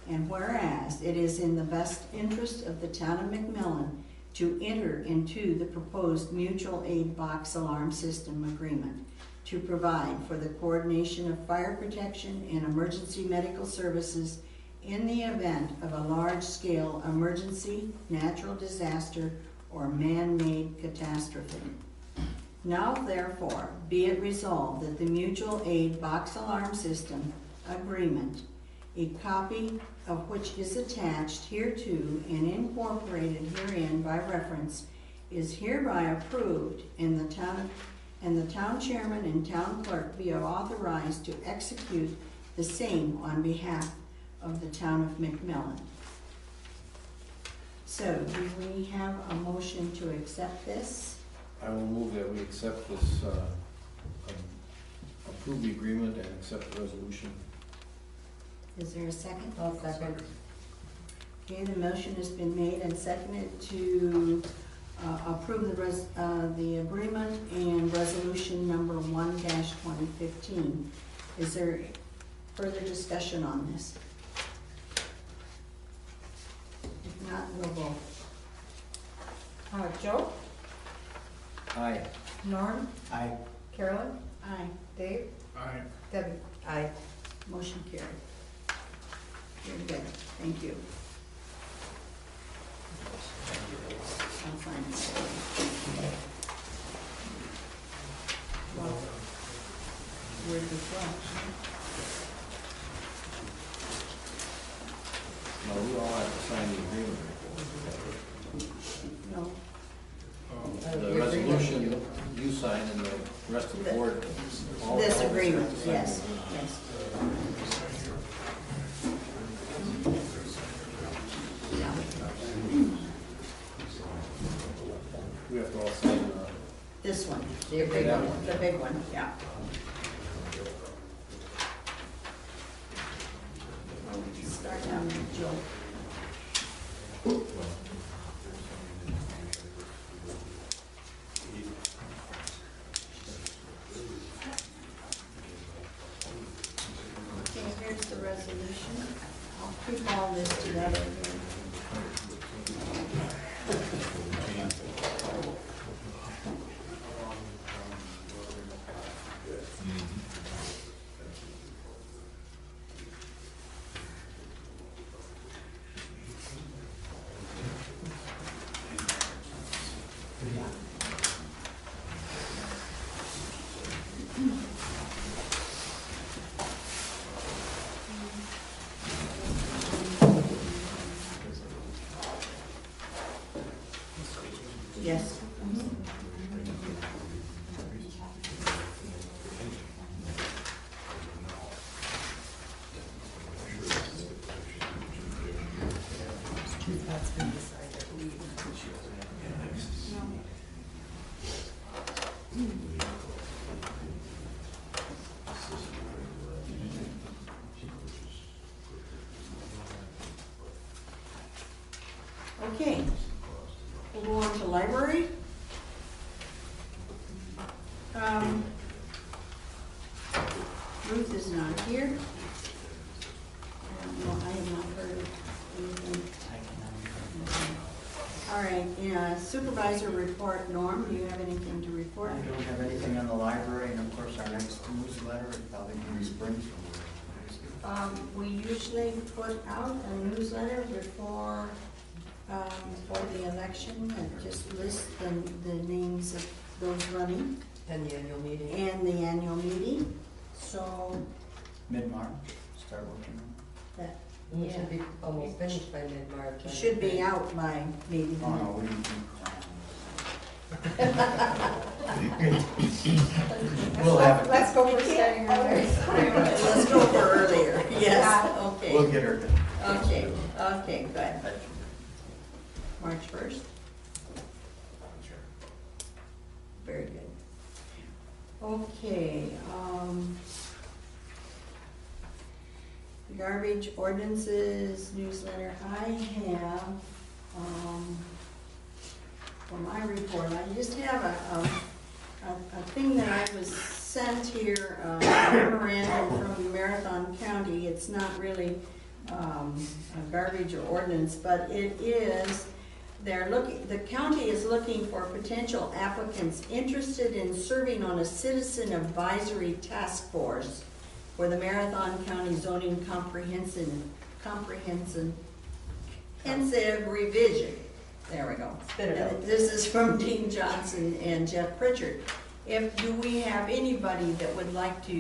And whereas it is in the best interest of the town of McMillan to enter into the proposed mutual aid box alarm system agreement to provide for the coordination of fire protection and emergency medical services in the event of a large-scale emergency, natural disaster, or man-made catastrophe. Now therefore, be it resolved that the mutual aid box alarm system agreement, a copy of which is attached hereto and incorporated herein by reference, is hereby approved, and the town chairman and town clerk be authorized to execute the same on behalf of the town of McMillan. So, do we have a motion to accept this? I will move that we accept this, approve the agreement and accept the resolution. Is there a second? I'll second. Okay, the motion has been made and seconded to approve the agreement and resolution number 1-2015. Is there further discussion on this? If not, we'll vote. Joe? Aye. Norm? Aye. Carolyn? Aye. Dave? Aye. Debbie? Aye. Motion carried. Very good, thank you. I'll sign it. Well, where'd this go? No, we all have to sign the agreement. No, The resolution you sign and the rest of the board. all- this all of us agreement, have to sign yes, the agreement. yes. We have to all sign, This one, The big that one. one. the big one, yeah. Start down with Joe. Okay, here's the resolution. I'll keep all this together here. Yes. That's been decided, I believe. Okay, we'll go on to library. Ruth is not here. I don't know, I have not heard anything. All right, yeah, supervisor report, Norm, do you have anything to report? I don't have anything on the library, and of course, our next newsletter is probably going to be spring. We usually put out a newsletter before, for the election, that just lists the names of those running And the annual meeting. and the annual meeting, so Mid-March, start working on that, We should be almost finished by mid-March. it should be out by maybe. it. Oh, no, we didn't plan. We'll have it. Let's go for starting early. Let's go for earlier, yes, okay. We'll get her done. Okay, okay, good. March 1st? Very good. Okay, garbage ordinances newsletter I have, for my report, I just have a thing that I was sent here, a memorandum from Marathon County. It's not really a garbage or ordinance, but it is the county is looking for potential applicants interested in serving on a citizen advisory task force for the Marathon County Zoning Comprehensive revision. There we go. Spit it out. This is from Dean Johnson and Jeff Pritchard. Do we have anybody that would like to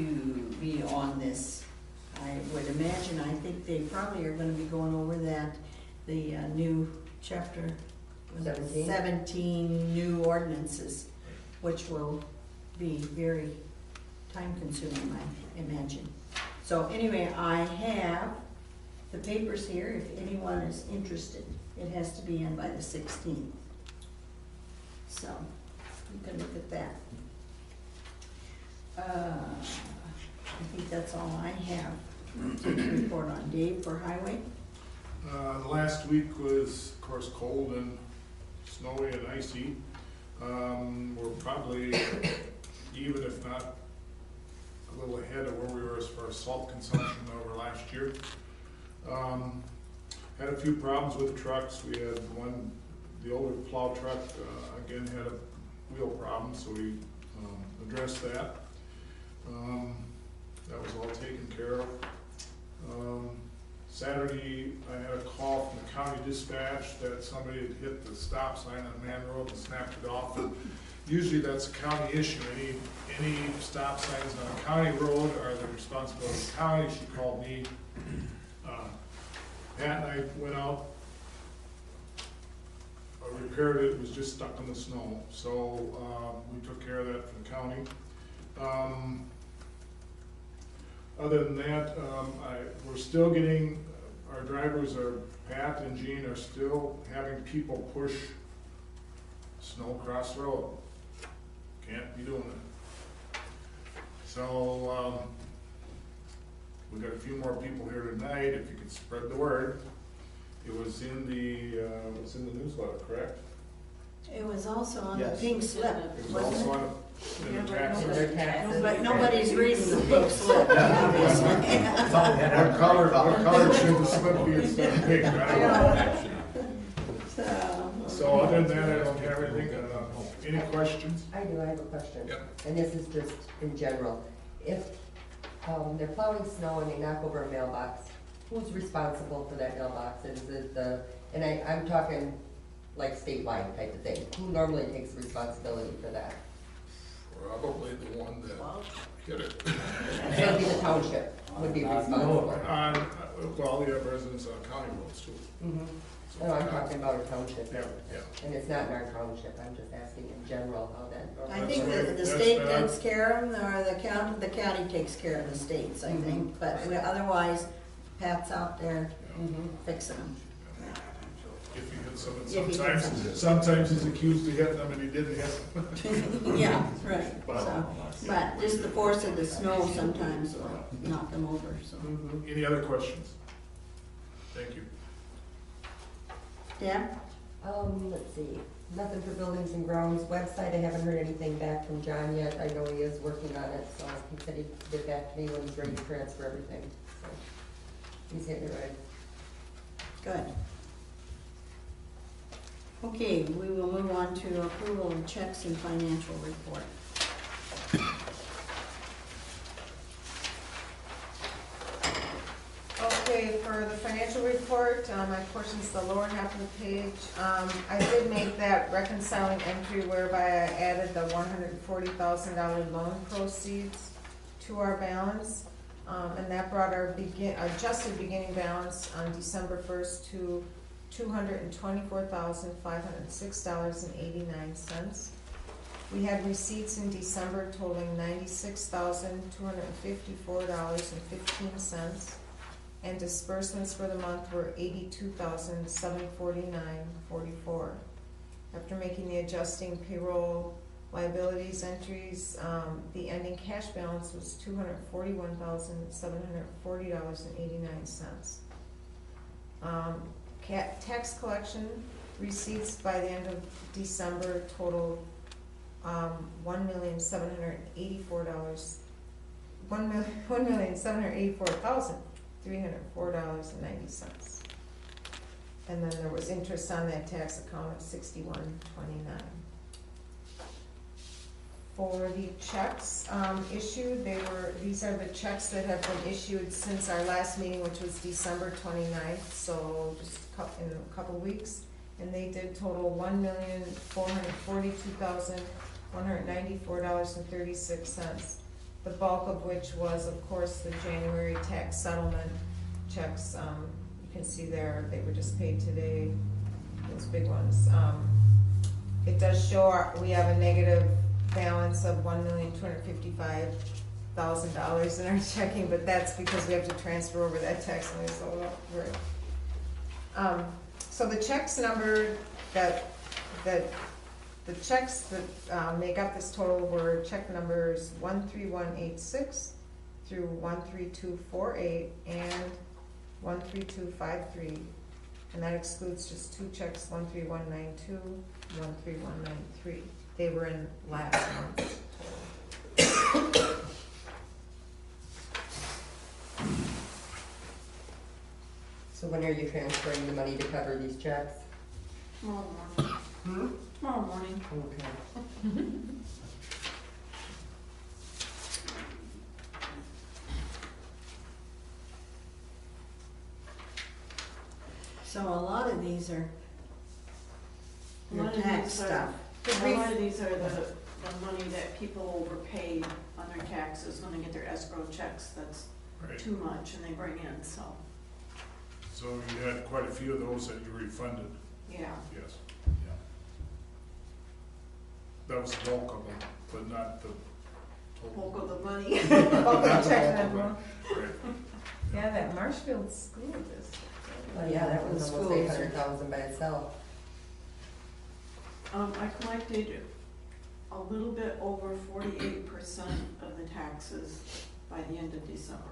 be on this? I would imagine, I think they probably are gonna be going over the new chapter 17 new ordinances, which will be very time consuming, I imagine. So anyway, I have the papers here if anyone is interested. It has to be in by the 16th. So you can look at that. I think that's all I have to report on. Dave for highway? The last week was, of course, cold and snowy and icy. We're probably even, if not a little ahead of where we were as far as salt consumption over last year. Had a few problems with the trucks. We had the older plow truck, again, had a wheel problem, so we addressed that. That was all taken care of. Saturday, I had a call from the county dispatch that somebody had hit the stop sign on Man Road and snapped it off. And usually that's a county issue. Any stop signs on a county road are the responsibility of the county. She called me. Pat and I went out, repaired it. It was just stuck in the snow. So we took care of that for the county. Other than that, we're still getting, our drivers Pat and Jean are still having people push snow across the road. Can't be doing that. So, we got a few more people here tonight, if you could spread the word. It was in the newsletter, correct? It was also on Yes. the pink slip. It was wasn't also it? in Yeah, the but tax. nobody's reading the pink slip, obviously. What color should the slip be instead of pink? I don't know. So other than that, I don't have anything. Any questions? I do, I have a question. Yep. And this is just in general. If they're plowing snow and they knock over a mailbox, who's responsible for that mailbox? Is it and I'm talking like statewide type of thing. Who normally takes responsibility for that? Probably the one that hit it. So it'd be the township would be responsible. Well, you have residents on county roads too. Mm-hmm. No, I'm talking about a township. Yeah, yeah. And it's not in our township, I'm just asking in general how that. I think the state takes care of them, or the county takes care of the states, I think. But otherwise, Pat's out there fixing them. If he hit someone, sometimes he's accused of hitting them and he didn't hit them. Yeah, right. But just the force of the snow sometimes will knock them over, so. Any other questions? Thank you. Deb? Let's see, nothing for buildings and grounds. Website, I haven't heard anything back from John yet. I know he is working on it, so he said he'd get back to me when he's ready to transfer everything. So he's hitting it right. Good. Okay, we will move on to approval of checks and financial report. Okay, for the financial report, my portion's the lower half of the page. I did make that reconciling entry whereby I added the $140,000 loan proceeds to our balance. And that brought our adjusted beginning balance on December 1st to $224,506.89. We had receipts in December totaling $96,254.15. And disbursements for the month were $82,749.44. After making the adjusting payroll liabilities entries, the ending cash balance was $241,740.89. Tax collection receipts by the end of December totaled $1,784,304.90. And then there was interest on that tax account of $61.29. For the checks issued, these are the checks that have been issued since our last meeting, which was December 29th, so just in a couple weeks. And they did total $1,442,194.36. The bulk of which was, of course, the January tax settlement checks. You can see there, they were just paid today, those big ones. It does show we have a negative balance of $1,255,000 in our checking, but that's because we have to transfer over that tax money, so so the checks number the checks that make up this total were check numbers 13186 through 13248 and 13253, and that excludes just two checks, 13192, 13193. They were in last month's total. So when are you transferring the money to cover these checks? Tomorrow morning. Tomorrow morning. Okay. So a lot of these are A your lot of tax these are- stuff. A lot of these are the money that people overpaid on their taxes when they get their escrow checks, that's Right. too much and they bring in, so, So you had quite a few of those that you refunded, yeah. yes. That was the bulk of them, but not the total. Bulk of the money. Bulk of the check number. Right. Yeah, that Marshfield school district. Oh, yeah, that was The almost schools. 800,000 by itself. I collected a little bit over 48% of the taxes by the end of December.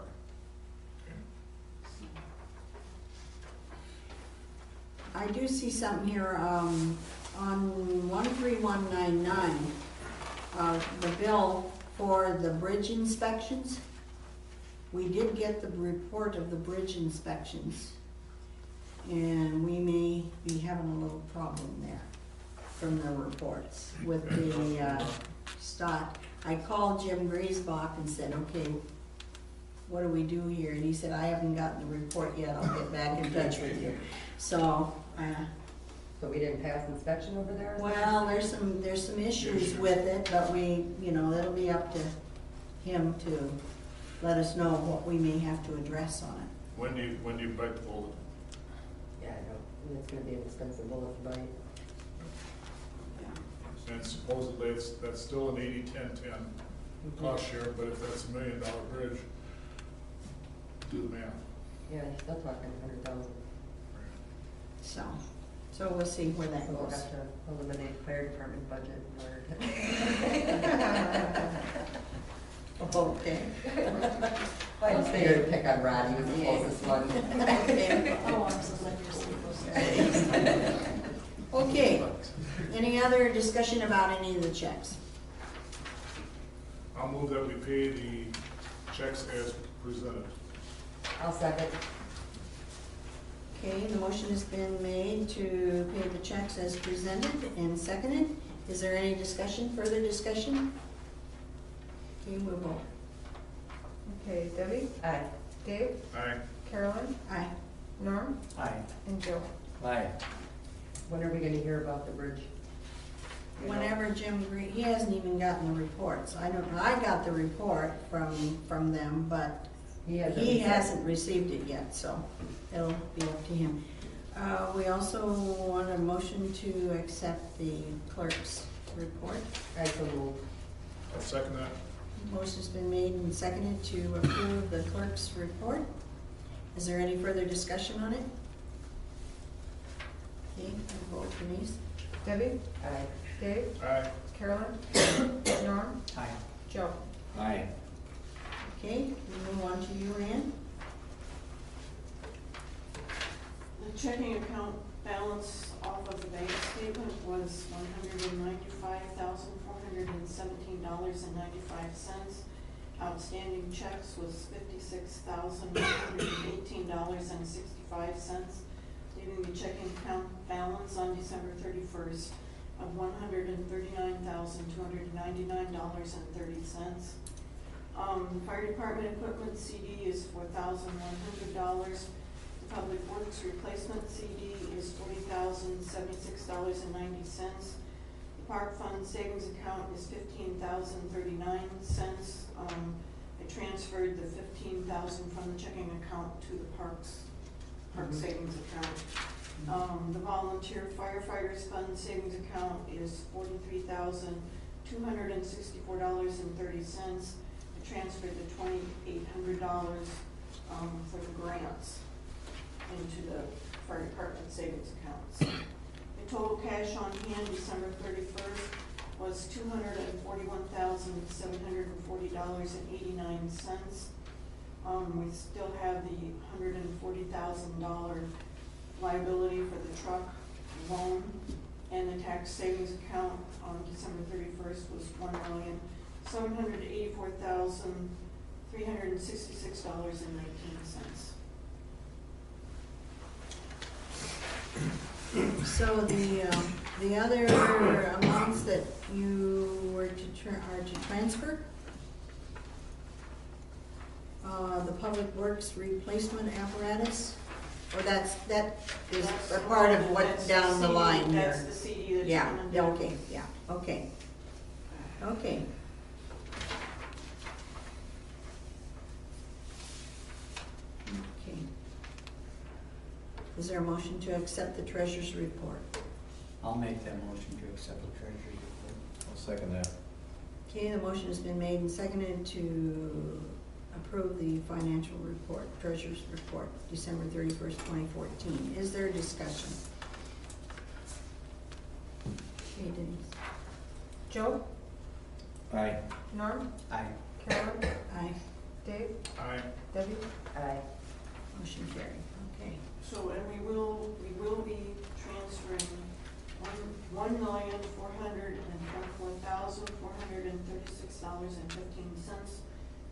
I do see something here, on 13199, the bill for the bridge inspections. We did get the report of the bridge inspections, and we may be having a little problem there from the reports with the, stock. I called Jim Griesbach and said, okay, what do we do here? And he said, I haven't gotten the report yet, I'll get back in touch with you. So, So we didn't pass inspection over there? well, there's some issues with it, but it'll be up to him to let us know what we may have to address on it. When do you bite the bullet? Yeah, I know, and it's gonna be an expensive bullet to bite. And supposedly that's still an 80-10-10 cost share, but if that's $1 million bridge, do the math. Yeah, you're still talking 100,000. So we'll see where that So we'll goes. have to eliminate the fire department budget in order to. Okay. I just figured to pick on Roddy, he was the closest one. Oh, I'm so glad you're sleeping. Okay, any other discussion about any of the checks? I'll move that we pay the checks as presented. I'll second. Okay, the motion has been made to pay the checks as presented and seconded. Is there any further discussion? Okay, we'll vote. Okay, Debbie? Aye. Dave? Aye. Carolyn? Aye. Norm? Aye. And Joe? Aye. When are we gonna hear about the bridge? Whenever he hasn't even gotten the reports. I got the report from them, but he hasn't received it yet, so it'll be up to him. We also want a motion to accept the clerk's report. I so move. I'll second that. Motion's been made and seconded to approve the clerk's report. Is there any further discussion on it? Okay, I'll vote Denise. Debbie? Aye. Dave? Aye. Carolyn? Norm? Aye. Joe? Aye. Okay, we move on to you, Ann. The checking account balance off of the bank statement was $195,417.95. Outstanding checks was $56,118.65. leaving the checking account balance on December 31st of $139,299.30. Fire department equipment CD is $4,100. The public works replacement CD is $40,076.90. The park fund savings account is $15,039. I transferred the $15,000 from the checking account to the park savings account. The volunteer firefighters fund savings account is $43,264.30. I transferred the $2,800 for the grants into the fire department savings accounts. The total cash on hand December 31st was $241,740.89. We still have the $140,000 liability for the truck loan, and the tax savings account on December 31st was $1,784,366.19. So the other amounts that you were to transfer, the public works replacement apparatus, or that is a part of what's down the line here? That's the CD that's Yeah, coming yeah, down. okay, yeah, okay. Okay. Okay. Is there a motion to accept the treasurer's report? I'll make that motion to accept the treasurer's report. I'll second that. Okay, the motion has been made and seconded to approve the financial report, treasurer's report, December 31st, 2014. Is there a discussion? Okay, Denise. Joe? Aye. Norm? Aye. Carolyn? Aye. Dave? Aye. Debbie? Aye. Motion carried. Okay. So, and we will be transferring $1,424,436.15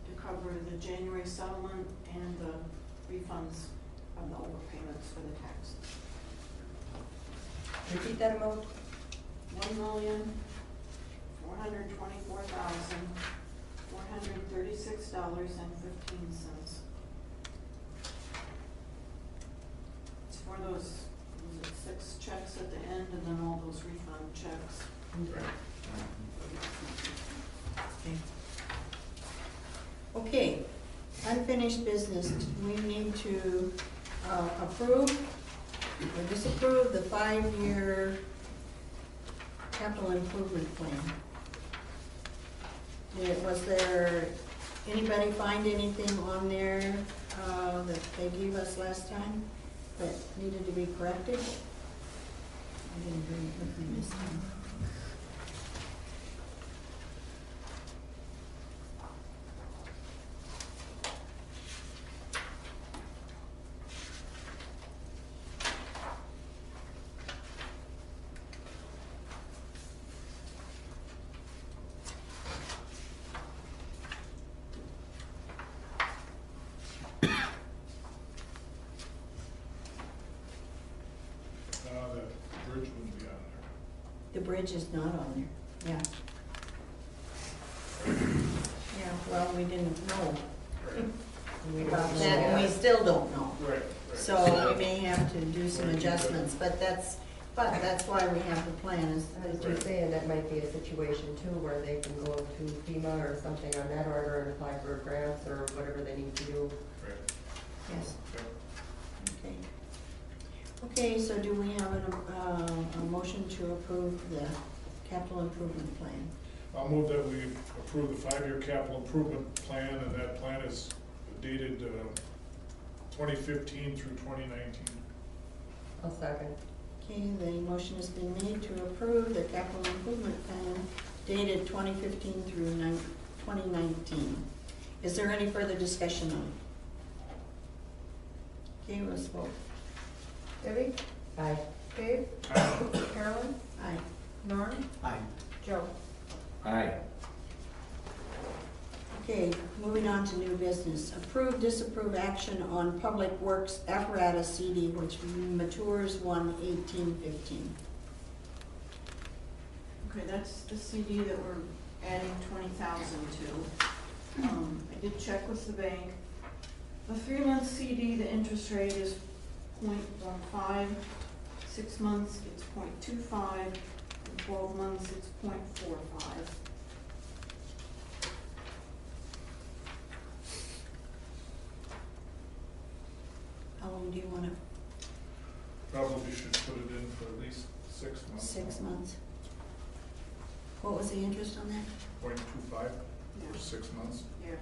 to cover the January settlement and the refunds of the overpayments for the taxes. Repeat that amount? $1,424,436.15. It's for those, was it 6 checks at the end and then all those refund checks. Okay, unfinished business, we need to approve or disapprove the 5-year capital improvement plan. Was there, anybody find anything on there that they gave us last time that needed to be corrected? I didn't bring it with me this time. The bridge wouldn't be on there. The bridge is not on there, yeah. Yeah, well, we didn't know about that, and we still don't know. Right. So we may have to do some adjustments, but that's why we have the plan is. I was just saying, that might be a situation too, where they can go to FEMA or something on that order and apply for grants or whatever they need to do. Right. Yes. Okay. Okay, so do we have a motion to approve the capital improvement plan? I'll move that we approve the 5-year capital improvement plan, and that plan is dated 2015 through 2019. I'll second. Okay, the motion has been made to approve the capital improvement plan dated 2015 through 2019. Is there any further discussion on it? Okay, let's vote. Debbie? Aye. Dave? Aye. Carolyn? Aye. Norm? Aye. Joe? Aye. Okay, moving on to new business. Approve, disapprove action on Public Works apparatus CD, which matures 1/18/15. Okay, that's the CD that we're adding 20,000 to. I did check with the bank. The 3-month CD, the interest rate is 0.15. 6 months, it's 0.25. And 12 months, it's 0.45. How long do you want to? Probably should put it in for at least 6 months. 6 months. What was the interest on that? 0.25 Yeah. for 6 months. Yeah.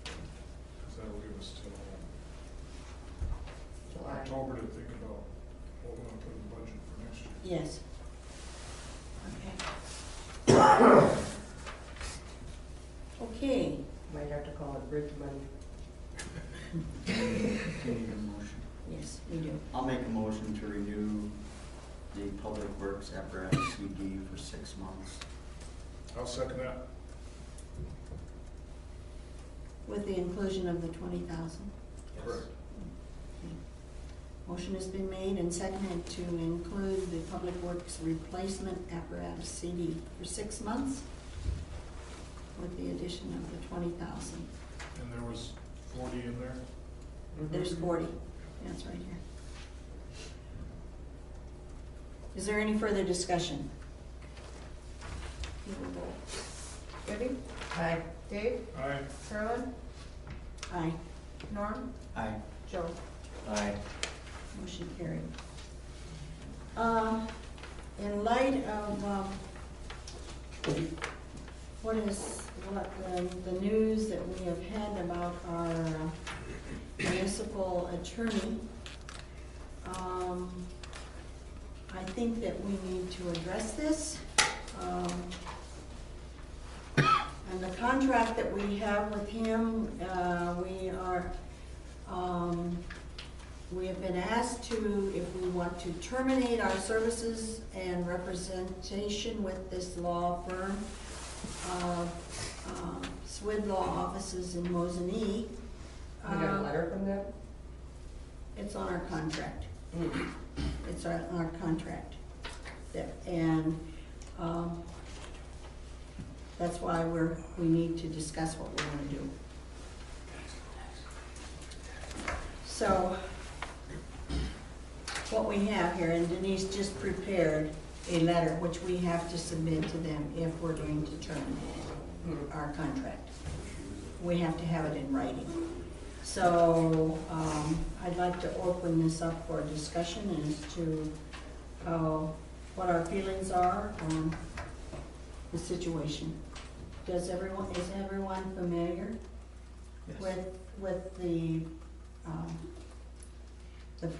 Because that'll give us till July. October to think about what we want to put in the budget for next year. Yes. Okay. Okay, Might have to call it bridge money. Do you need a motion? yes, we do. I'll make a motion to renew the Public Works apparatus CD for 6 months. I'll second that. With the inclusion of the 20,000. Correct. Motion has been made and seconded to include the Public Works replacement apparatus CD for 6 months with the addition of the 20,000. And there was 40 in there? There's 40, that's right here. Is there any further discussion? You will vote. Debbie? Aye. Dave? Aye. Carolyn? Aye, Norm? Aye. Joe? Aye. motion carried. In light of, the news that we have had about our municipal attorney, I think that we need to address this. And the contract that we have with him, we have been asked to, if we want to terminate our services and representation with this law firm, Swid Law Offices in Mosinee. You got a letter from them? It's on our contract. It's our contract. And that's why we need to discuss what we want to do. So, what we have here, and Denise just prepared a letter which we have to submit to them if we're going to terminate our contract. We have to have it in writing. So, I'd like to open this up for discussion as to what our feelings are on the situation. Is everyone familiar with the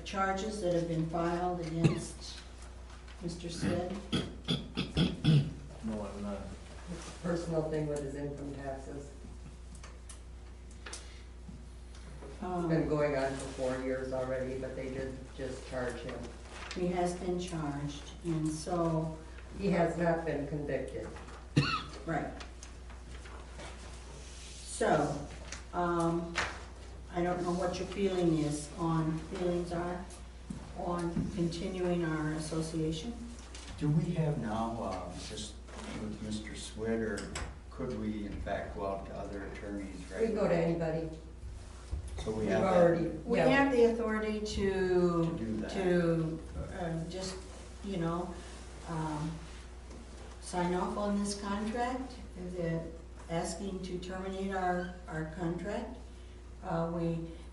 charges that have been filed against Mr. Swid? No, I'm not. It's a personal thing with his income taxes. It's been going on for 4 years already, but they did just charge him. He has been charged, and so. He has not been convicted. Right. So, I don't know what your feelings are on continuing our association. Do we have now, just with Mr. Swid, or could we in fact go out to other attorneys? We can go to anybody. So we We've have already. that. We have the authority to do that. just, sign off on this contract, asking to terminate our contract.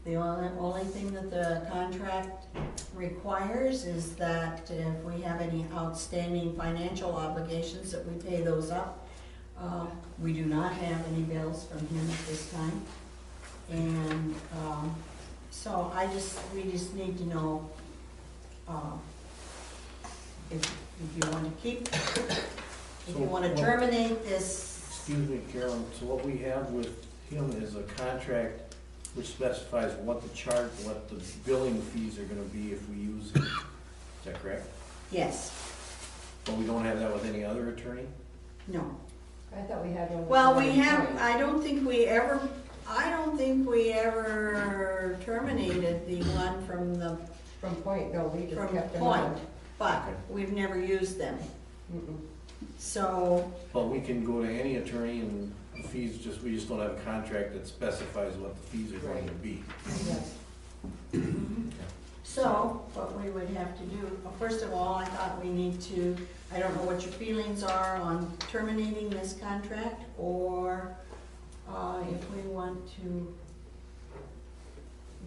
The only thing that the contract requires is that if we have any outstanding financial obligations, that we pay those up. We do not have any bills from him at this time. And so we just need to know if you want to keep, if you want to terminate this. Excuse me, Carolyn, so what we have with him is a contract which specifies what the billing fees are gonna be if we use him. Is that correct? Yes, But we don't have that with any other attorney? no. I thought we had one. with Well, we somebody have, point. I don't think we ever terminated the one from the, From Point, no, we just from kept them Point, on. but we've never used them. Mm-mm. So, But we can go to any attorney and the fees, we just don't have a contract that specifies what the fees are going to be. Yes. so what we would have to do, well, first of all, I thought we need to, I don't know what your feelings are on terminating this contract, or if we want to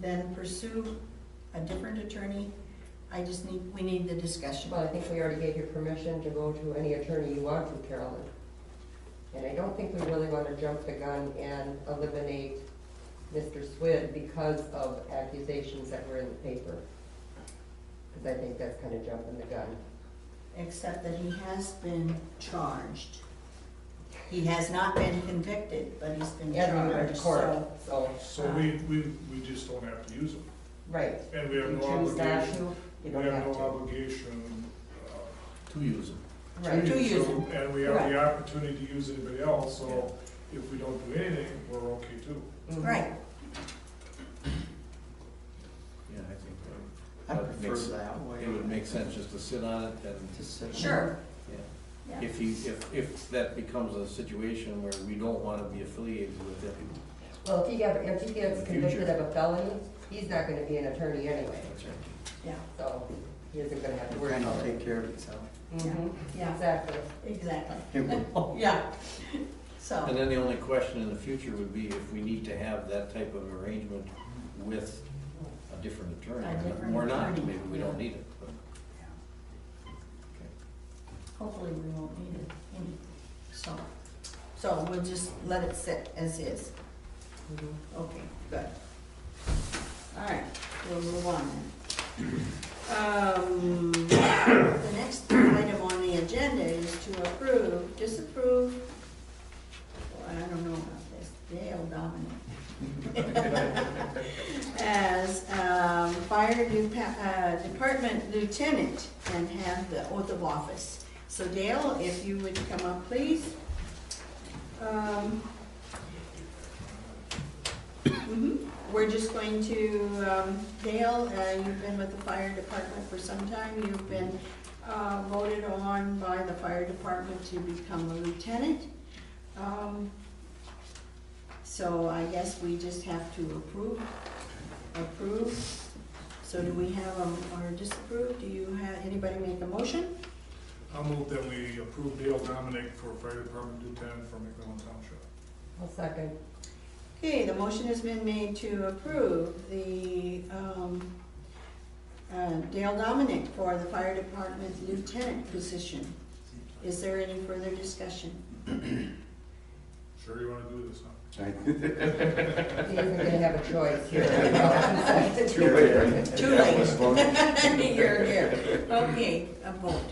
then pursue a different attorney. We need the discussion. Well, I think we already gave you permission to go to any attorney you want to, Carolyn. And I don't think we really want to jump the gun and eliminate Mr. Swid because of accusations that were in the paper. Because I think that's kind of jumping the gun. Except that he has been charged. He has not been convicted, but he's been And we went charged, to court, so. So we just don't have to use them. Right. And we have You no choose not obligation, to, we you don't have have no to. obligation To use them. Right. To use them. And we have Right. the opportunity to use anybody else, so if we don't do anything, we're okay too. Mhm. Right, Yeah, I think I that prefer makes, that way. it would make sense just to sit on it and, Just sit on it. sure. yeah. Yeah. If that becomes a situation where we don't want to be affiliated with it, Well, if he gets In the convicted future. of a felony, he's not gonna be an attorney anyway, Yeah, so he isn't gonna have to We're worry gonna about take it. care of itself. Mhm. Yeah. Exactly. exactly. Oh. Yeah, so. and then the only question in the future would be if we need to have that type of arrangement with a different attorney. A different Or not, attorney, maybe we don't need it. but- Hopefully we won't need it, so we'll just let it sit as is. Mhm. Okay, good. All right, we'll move on then. The next item on the agenda is to approve, disapprove, well, I don't know about this, Dale Dominic. As fire department lieutenant and have the oath of office. So Dale, if you would come up, please. We're just going to, Dale, you've been with the fire department for some time. You've been voted on by the fire department to become a lieutenant. So I guess we just have to approve. So do we have, or disapprove? Do you have, anybody make a motion? I'll move that we approve Dale Dominic for Fire Department Lieutenant for McMillan Township. I'll second. Okay, the motion has been made to approve the Dale Dominic for the fire department lieutenant position. Is there any further discussion? Sure you wanna do this, huh? He isn't gonna have a choice here. Too late. Too late. You're here. Okay, a vote,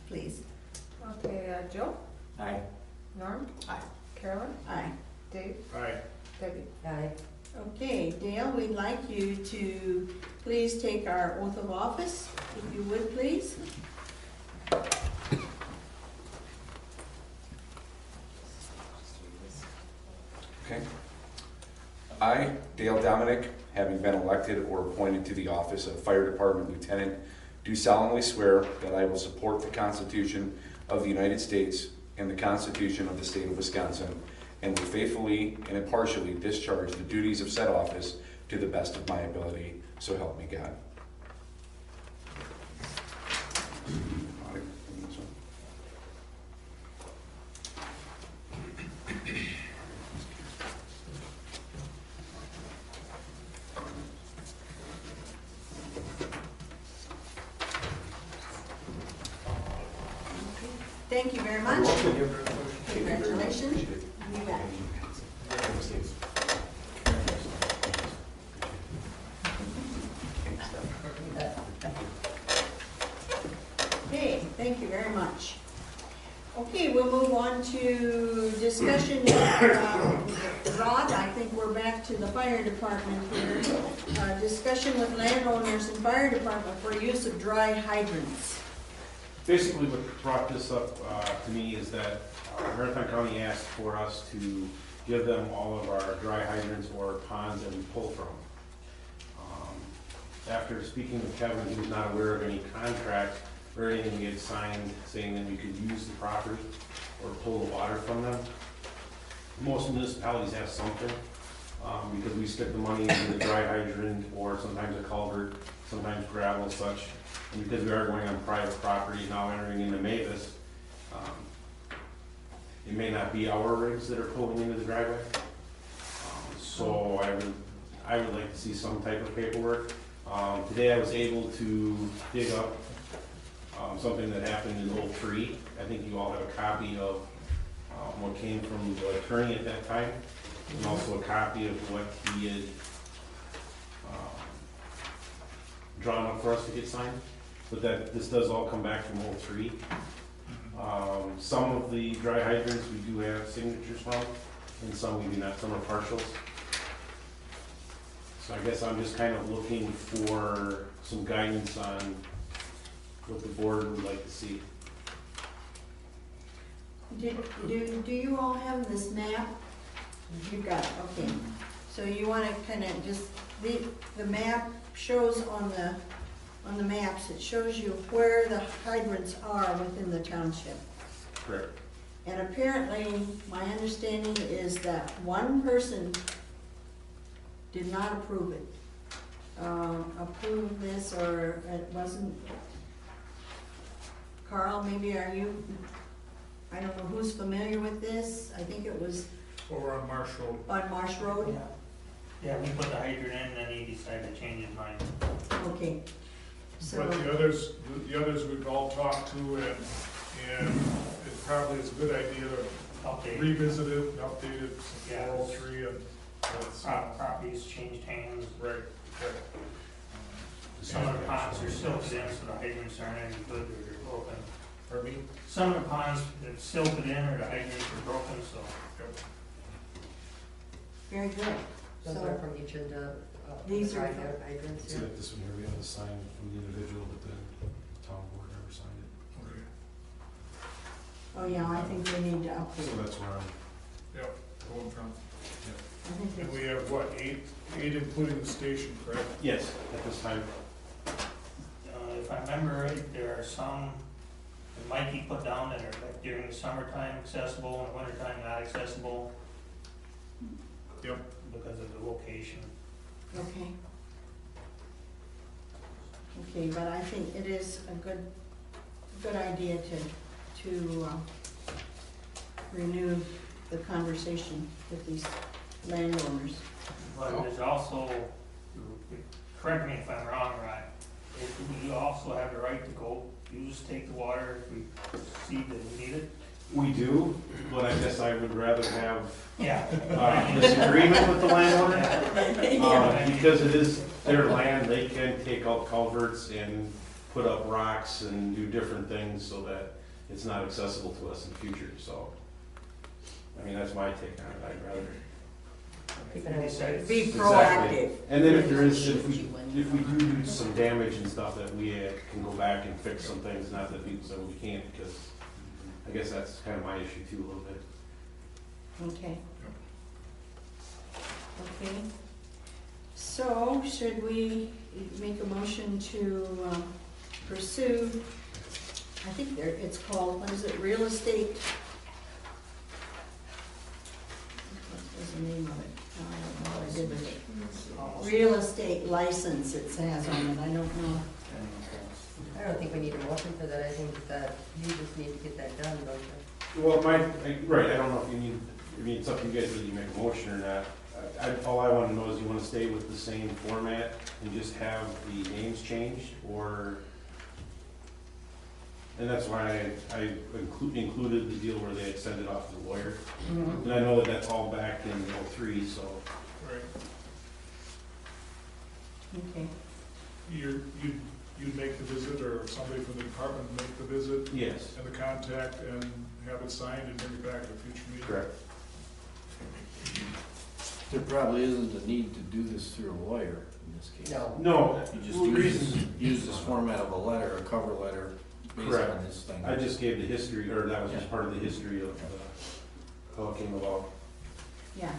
please. Okay, Jill? Aye. Norm? Aye. Carolyn? Aye. Dave? Aye. Debbie? Aye. Okay, Dale, we'd like you to please take our oath of office, if you would, please. Okay. I, Dale Dominic, having been elected or appointed to the office of Fire Department Lieutenant, do solemnly swear that I will support the Constitution of the United States and the Constitution of the State of Wisconsin, and will faithfully and impartially discharge the duties of said office to the best of my ability, so help me God. Thank you very much. Congratulations. You bet. Okay, thank you very much. Okay, we'll move on to discussion Rod, I think we're back to the fire department here. Discussion with landowners and fire department for use of dry hydrants. Basically, what brought this up to me is that Marathon County asked for us to give them all of our dry hydrants or ponds that we pull from. After speaking with Kevin, he was not aware of any contract or anything we had signed saying that we could use the property or pull the water from them. Most municipalities have something, because we stick the money into the dry hydrant or sometimes a culvert, sometimes gravel and such. And because we are going on private property, now entering into Mavis, it may not be our rigs that are pulling into the driveway. So I would like to see some type of paperwork. Today I was able to dig up something that happened in Old Tree. I think you all have a copy of what came from the attorney at that time, and also a copy of what he had drawn up for us to get signed. But that this does all come back from Old Tree. Some of the dry hydrants we do have signatures from, and some we do not. Some are partials. So I guess I'm just kind of looking for some guidance on what the board would like to see. Do you all have this map? You got it, okay. So you want to kind of just, the map shows on the maps, it shows you where the hydrants are within the township. Correct. And apparently, my understanding is that one person did not approve it. Approve this, or it wasn't. Carl, maybe are you, I don't know who's familiar with this, I think it was Over on Marsh Road. on Marsh Road? Yeah, we put the hydrant in, and then he decided to change his mind. Okay. So, But the others we've all talked to, and it probably is a good idea to Update. revisit it, and update it, Yeah. all three, and that's, Properties changed hands. right. Some of the ponds are silted in, so the hydrants aren't any good, or they're broken. Pardon me? Some of the ponds that silted in, or the hydrants are broken, so. very good. Those So, are from each of the, These are dry from- hydrants, So yeah. this one here, we have to sign from the individual, but the town board never signed it. Okay. oh yeah, I think we need to So update. that's where I'm, Yep, going from, I think and it's, we have what, eight including the station, correct? yes, at this time. If I remember right, there are some that might be put down that are like during the summertime accessible, and the wintertime not accessible. Yep. Because of the location. okay. Okay, but I think it is a good idea to renew the conversation with these landowners. But there's also, correct me if I'm wrong, Ryan, we also have the right to go take the water if we see that we need it. We do, but I guess I would rather have Yeah. disagreement with the landowner. Yeah. Because it is their land, they can take out culverts and put up rocks and do different things so that it's not accessible to us in the future, so. I mean, that's my take on it, I'd rather. Keep it in Be Exactly. proactive. And then if there is, if we do some damage and stuff, that we can go back and fix some things, not that people say we can't, because I guess that's kind of my issue too, a little bit. Okay. Okay. So, should we make a motion to pursue, I think it's called, what is it, real estate? What was the name of it? I don't know what I did with it. Real estate license it says on it, I don't know. I don't think we need a motion for that, I think that you just need to get that done, don't you? Well, right, I don't know if you need, I mean, it's up to you guys whether you make a motion or not. All I want to know is you want to stay with the same format and just have the names changed, or, and that's why I included the deal where they had sent it off to the lawyer. And I know that that's all back in 03, so. Right. Okay. You'd make the visit, or somebody from the department would make the visit? Yes. And the contact, and have it signed and bring it back at a future meeting? Correct. There probably isn't a need to do this through a lawyer in this case. No. No, You just reason, use this format of a letter, a cover letter, based Correct. on this thing. I just gave the history, or that was just part of the history of how it came about. Yeah.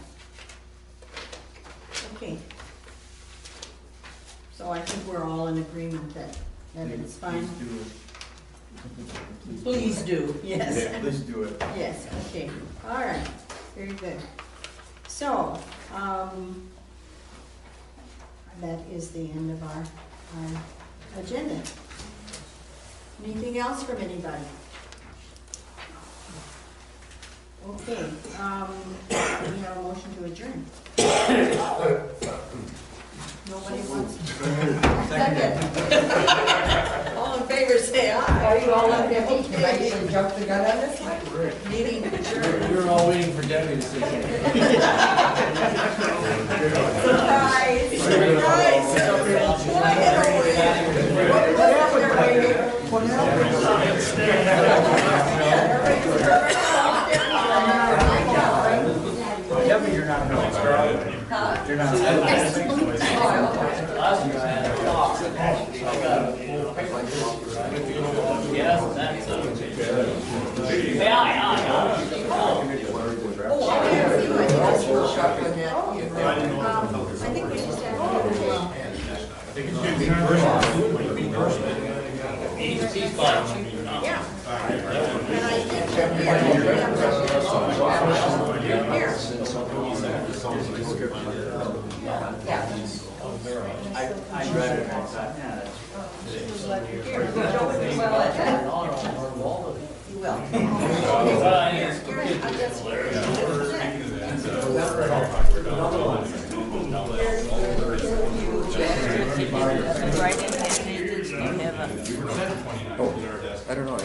Okay. So I think we're all in agreement that it's fine. Please do it. Please do, yes. Yeah, please do it. Yes, okay, all right, very good. So, that is the end of our agenda. Anything else from anybody? Okay, we have a motion to adjourn. Nobody wants to? Second. All in favor, say aye. Are you all on their feet? Did I usually jump the gun on this one? Meeting adjourned. We were all waiting for Debbie to say something. Surprise, surprise. Quiet over there. What Debbie, you're not an expert. You're not an expert. Yes, that's I think we just have He's fine. yeah. And I think, I read it, I thought, yeah, that's. here, Joe would be well at that. You will. I don't know.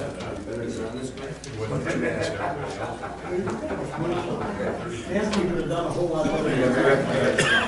Nancy would have done a whole lot better.